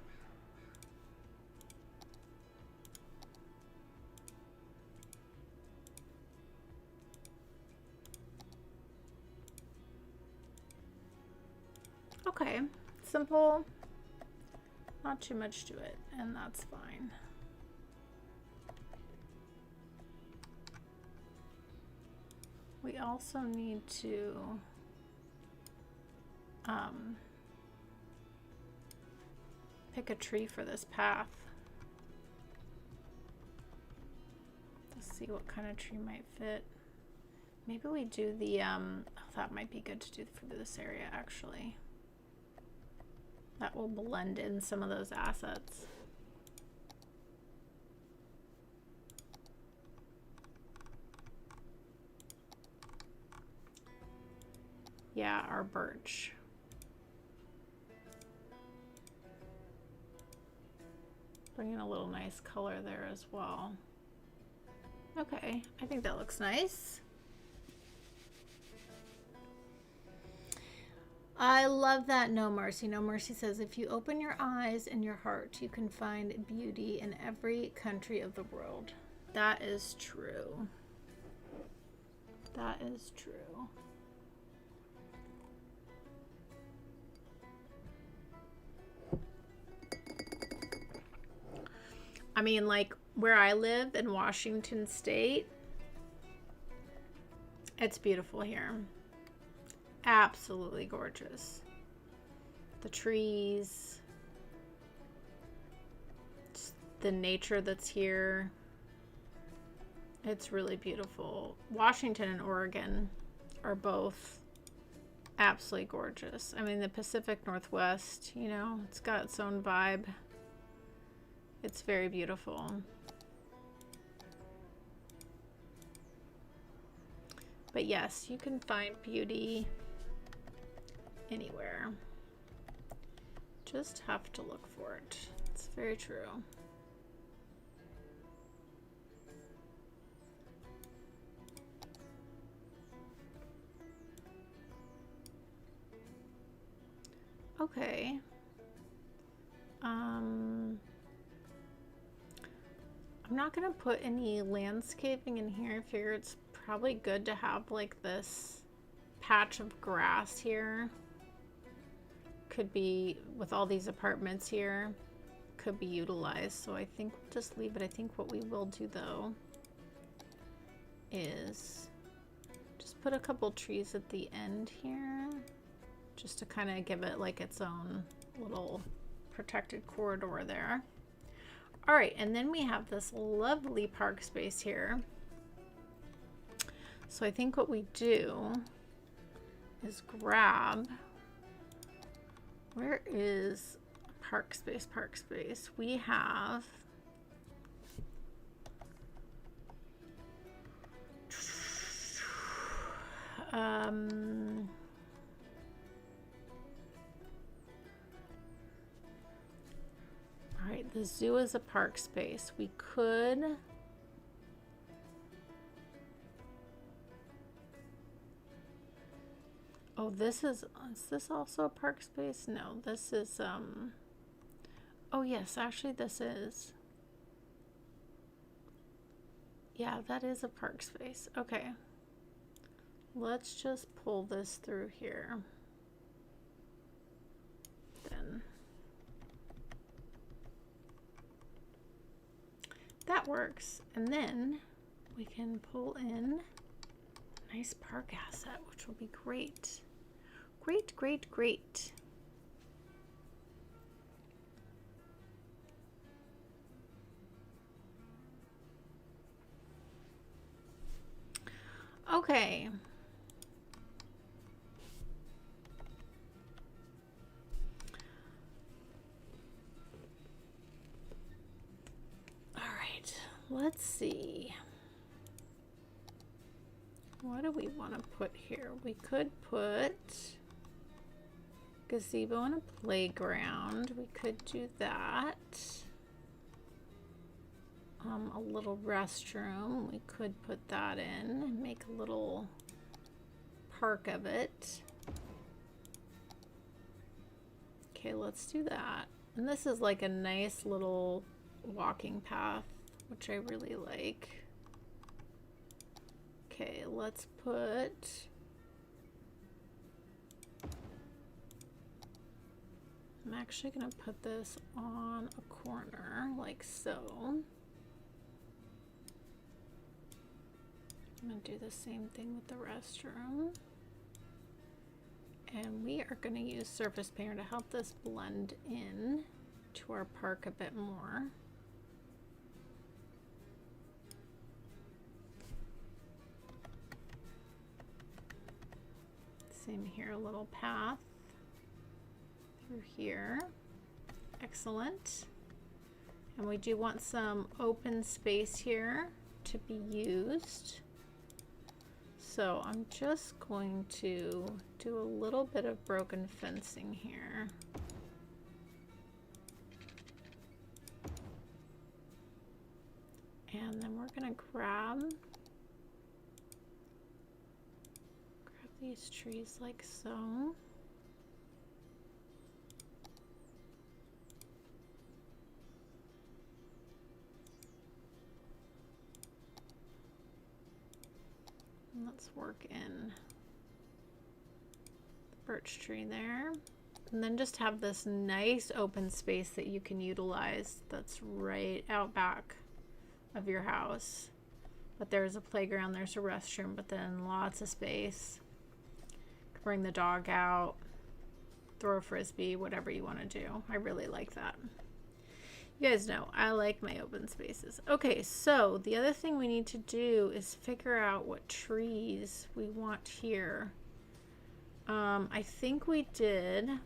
Okay, simple, not too much to it, and that's fine. We also need to pick a tree for this path. Let's see what kind of tree might fit. Maybe we do the, oh, that might be good to do for this area, actually. That will blend in some of those assets. Yeah, our birch. Bring in a little nice color there as well. Okay, I think that looks nice. I love that. No Mercy. No Mercy says, if you open your eyes and your heart, you can find beauty in every country of the world. That is true. That is true. I mean, like where I live in Washington State, it's beautiful here. Absolutely gorgeous. The trees, just the nature that's here. It's really beautiful. Washington and Oregon are both absolutely gorgeous. I mean, the Pacific Northwest, you know, it's got its own vibe. It's very beautiful. But yes, you can find beauty anywhere. Just have to look for it. It's very true. Okay. I'm not gonna put any landscaping in here. I figure it's probably good to have like this patch of grass here. Could be, with all these apartments here, could be utilized. So I think we'll just leave it. I think what we will do though is just put a couple trees at the end here, just to kind of give it like its own little protected corridor there. All right, and then we have this lovely park space here. So I think what we do is grab, where is park space? Park space. We have all right, the zoo is a park space. We could oh, is this also a park space? No, this is oh yes, actually this is. Yeah, that is a park space. Okay. Let's just pull this through here. Then that works. And then we can pull in a nice park asset, which will be great. Great, great, great. Okay. All right, let's see. What do we want to put here? We could put gazebo and a playground. We could do that. A little restroom. We could put that in and make a little park of it. Okay, let's do that. And this is like a nice little walking path, which I really like. Okay, let's put I'm actually going to put this on a corner like so. I'm going to do the same thing with the restroom. And we are going to use surface painter to help this blend in to our park a bit more. Same here, a little path through here. Excellent. And we do want some open space here to be used. So I'm just going to do a little bit of broken fencing here. And then we're gonna grab these trees like so. And let's work in the birch tree there. And then just have this nice open space that you can utilize that's right out back of your house. But there's a playground, there's a restroom, but then lots of space. Bring the dog out, throw a frisbee, whatever you want to do. I really like that. You guys know I like my open spaces. Okay, so the other thing we need to do is figure out what trees we want here. I think we did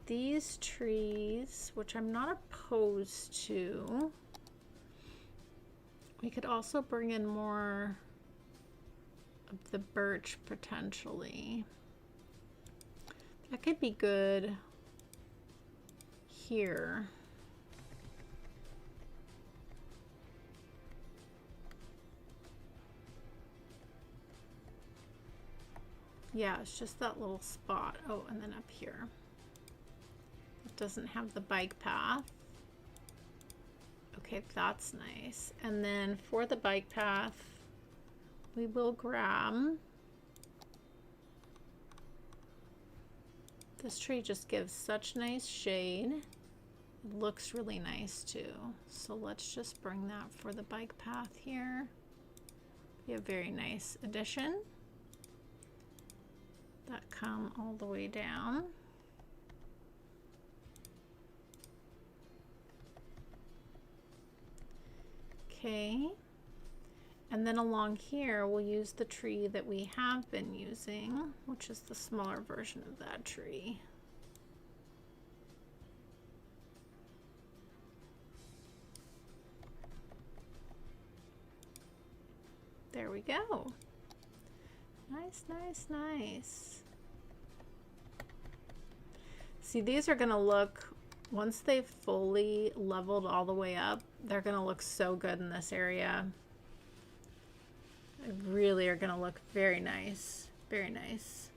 these trees, which I'm not opposed to. We could also bring in more of the birch potentially. That could be good here. Yeah, it's just that little spot. Oh, and then up here. It doesn't have the bike path. Okay, that's nice. And then for the bike path, we will grab this tree. Just gives such nice shade. It looks really nice too. So let's just bring that for the bike path here. Be a very nice addition. That come all the way down. Okay. And then along here, we'll use the tree that we have been using, which is the smaller version of that tree. There we go. Nice, nice, nice. See, these are gonna look, once they've fully leveled all the way up, they're gonna look so good in this area. They really are gonna look very nice, very nice.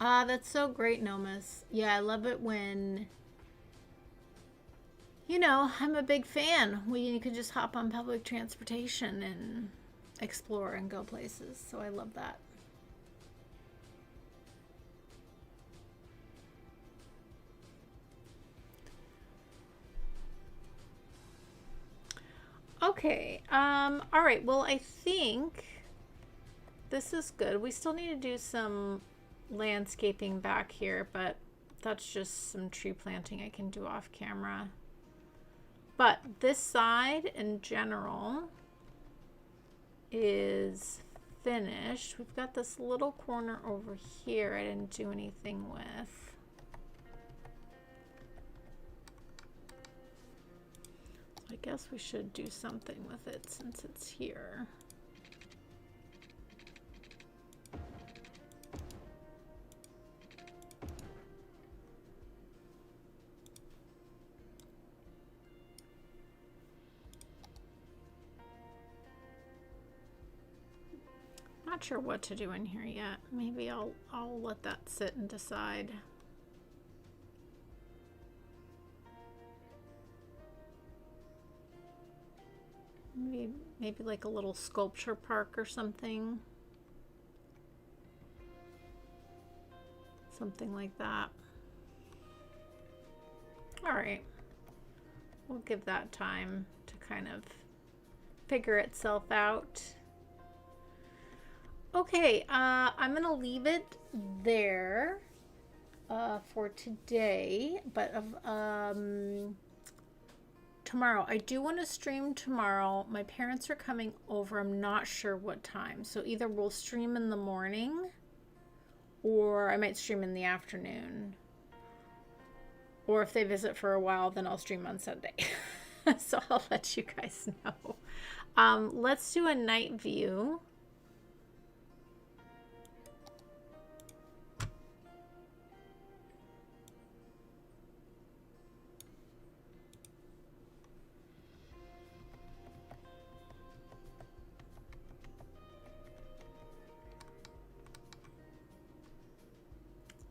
Ah, that's so great, Nomus. Yeah, I love it when, you know, I'm a big fan when you can just hop on public transportation and explore and go places. So I love that. Okay, all right, well, I think this is good. We still need to do some landscaping back here, but that's just some tree planting I can do off camera. But this side in general is finished. We've got this little corner over here I didn't do anything with. I guess we should do something with it since it's here. Not sure what to do in here yet. Maybe I'll let that sit and decide. Maybe like a little sculpture park or something. Something like that. All right. We'll give that time to kind of figure itself out. Okay, I'm gonna leave it there tomorrow. I do want to stream tomorrow. My parents are coming over. I'm not sure what time. So either we'll stream in the morning or I might stream in the afternoon. Or if they visit for a while, then I'll stream on Sunday. So I'll let you guys know. Let's do a night view.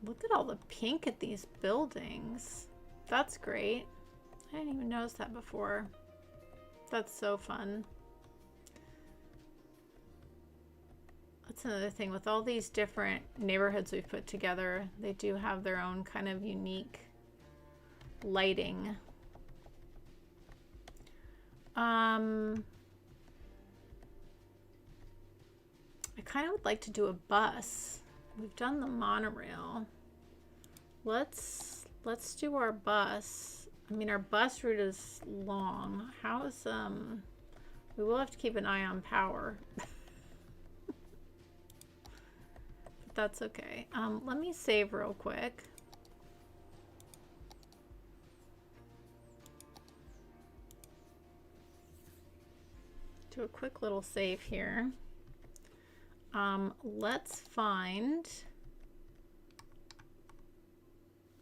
Look at all the pink at these buildings. That's great. I didn't even notice that before. That's so fun. That's another thing with all these different neighborhoods we've put together. They do have their own kind of unique lighting. I kind of would like to do a bus. We've done the monorail. Let's do our bus. I mean, our bus route is long. How is we will have to keep an eye on power. But that's okay. Let me save real quick. Do a quick little save here. Let's find,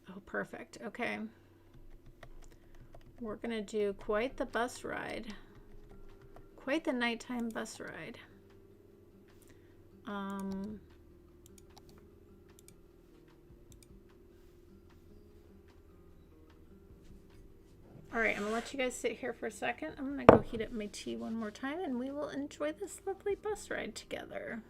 oh, perfect. Okay. We're gonna do quite the bus ride. Quite the nighttime bus ride. All right, I'm gonna let you guys sit here for a second. I'm gonna go heat up my tea one more time and we will enjoy this lovely bus ride together.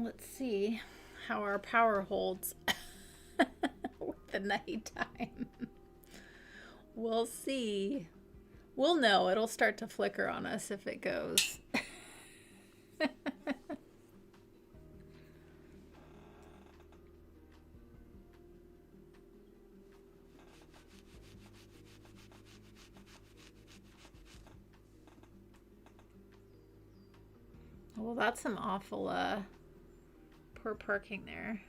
Let's see how our power holds with the nighttime. We'll see. We'll know. It'll start to flicker on us if it goes. Well, that's some awful poor parking there.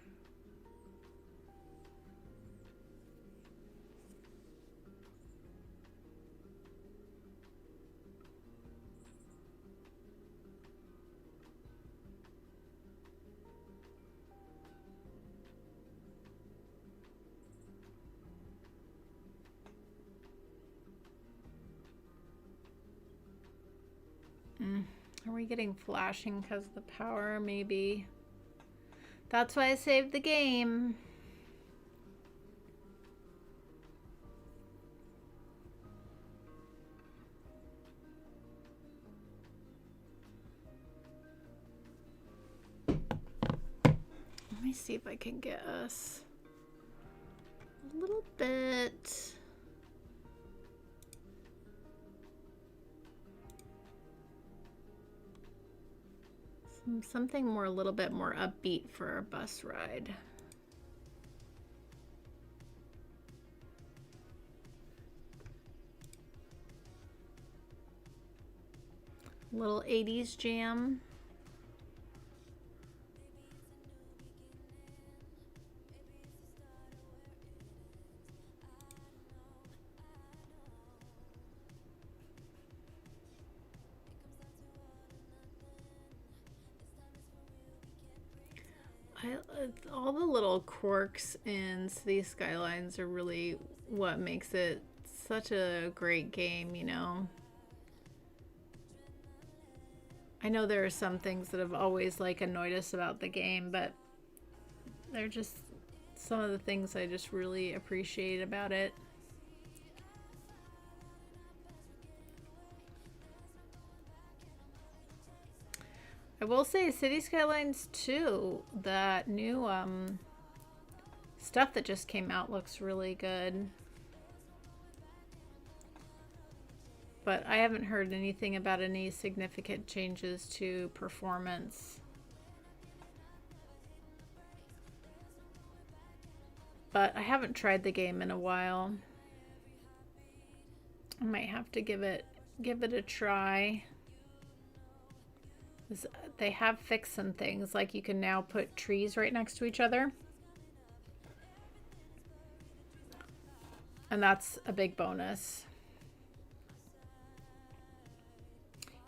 Are we getting flashing because of the power? Maybe. That's why I saved the game. Let me see if I can get us a little bit. Something more, a little bit more upbeat for our bus ride. Little 80s jam. All the little quirks in City Skylines are really what makes it such a great game, you know. I know there are some things that have always like annoyed us about the game, but they're just some of the things I just really appreciate about it. I will say City Skylines 2, that new stuff that just came out looks really good. But I haven't heard anything about any significant changes to performance. But I haven't tried the game in a while. I might have to give it a try. They have fixed some things, like you can now put trees right next to each other. And that's a big bonus.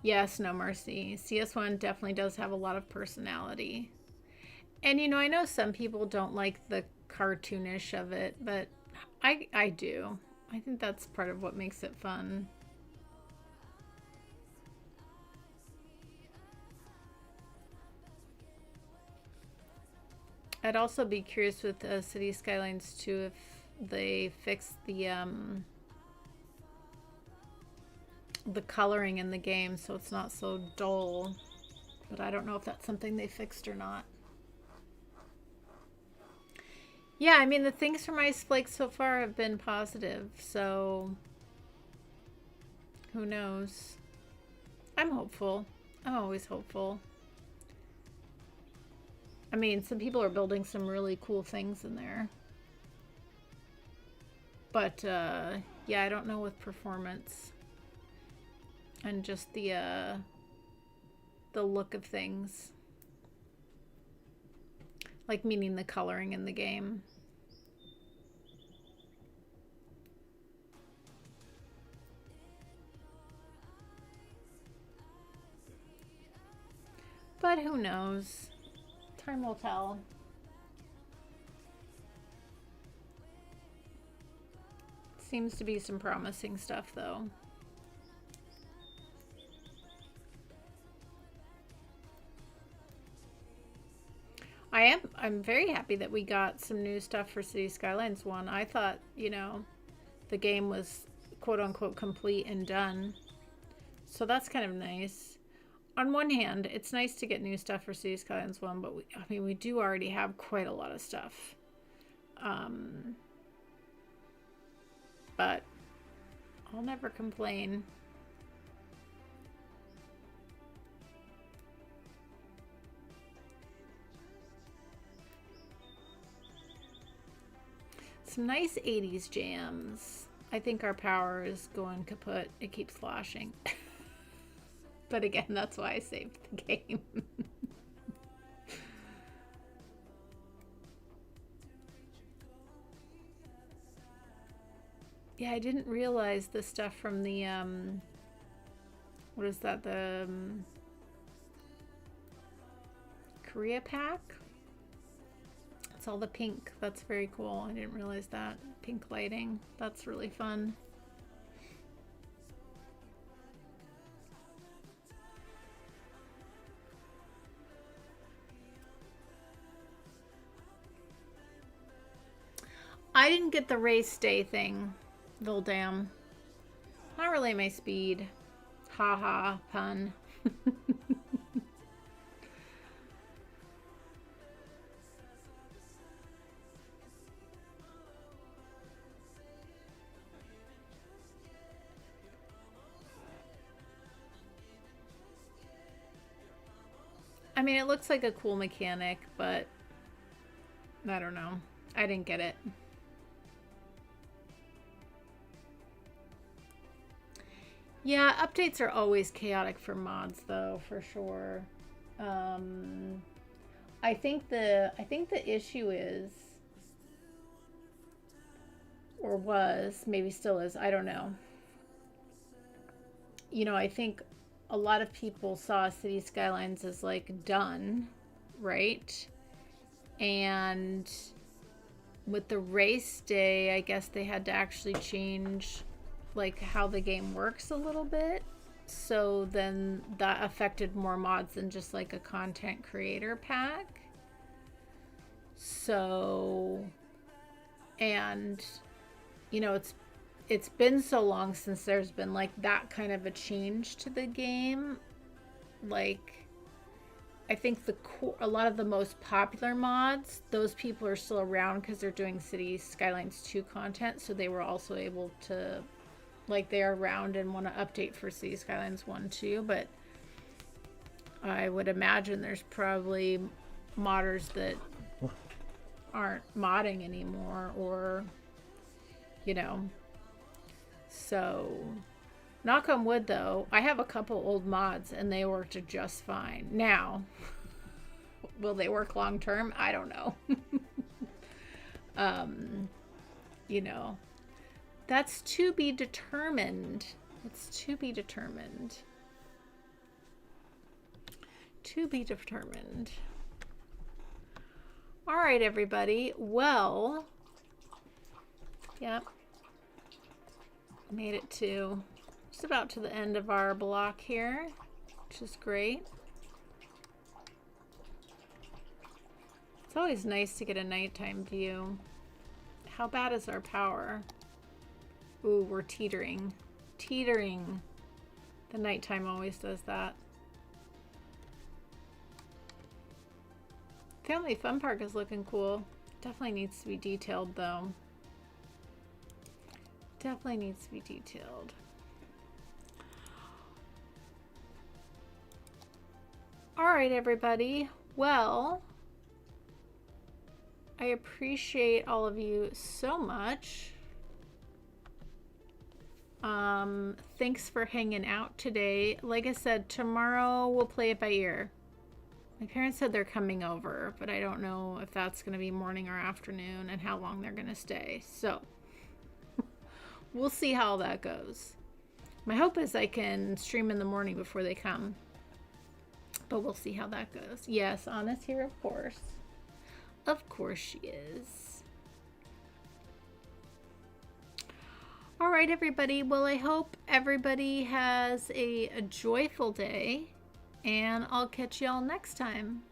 Yes, no mercy. CS1 definitely does have a lot of personality. And you know, I know some people don't like the cartoonish of it, but I do. I think that's part of what makes it fun. I'd also be curious with City Skylines 2 if they fix the coloring in the game so it's not so dull. But I don't know if that's something they fixed or not. Yeah, I mean, the things from Ice Flake so far have been positive, so who knows? I'm hopeful. I'm always hopeful. I mean, some people are building some really cool things in there. But, yeah, I don't know with performance. And just the look of things. Like, meaning the coloring in the game. But who knows? Time will tell. Seems to be some promising stuff, though. I'm very happy that we got some new stuff for City Skylines One. I thought, you know, the game was quote unquote complete and done. So that's kind of nice. On one hand, it's nice to get new stuff for City Skylines 1, but we do already have quite a lot of stuff. But I'll never complain. Some nice 80s jams. I think our power is going kaput. It keeps flashing. But again, that's why I saved the game. Yeah, I didn't realize the stuff from the, what is that, the Korea pack? It's all the pink. That's very cool. I didn't realize that. Pink lighting. That's really fun. I didn't get the race day thing. Damn. Not really my speed. Haha, pun. I mean, it looks like a cool mechanic, but I don't know. I didn't get it. Yeah, updates are always chaotic for mods, though, for sure. I think the issue is, or was, maybe still is, I don't know. You know, I think a lot of people saw City Skylines as like done, right? And with the race day, I guess they had to actually change like how the game works a little bit. So then that affected more mods than just like a content creator pack. So, and you know, it's been so long since there's been like that kind of a change to the game. Like, I think a lot of the most popular mods, those people are still around because they're doing City Skylines 2 content, so they were also able to, like, they're around and want to update for City Skylines 1 too. But I would imagine there's probably modders that aren't modding anymore, or, you know. So, knock on wood, though, I have a couple old mods and they worked just fine. Now, will they work long term? I don't know. You know, that's to be determined. It's to be determined. To be determined. All right, everybody. Well, yep. Made it to just about to the end of our block here, which is great. It's always nice to get a nighttime view. How bad is our power? Ooh, we're teetering. Teetering. The nighttime always does that. Family Fun Park is looking cool. Definitely needs to be detailed, though. Definitely needs to be detailed. All right, everybody. Well, I appreciate all of you so much. Thanks for hanging out today. Like I said, tomorrow we'll play it by ear. My parents said they're coming over, but I don't know if that's going to be morning or afternoon and how long they're going to stay. So we'll see how that goes. My hope is I can stream in the morning before they come. But we'll see how that goes. Yes, Anna's here, of course. Of course she is. All right, everybody. Well, I hope everybody has a joyful day. And I'll catch y'all next time.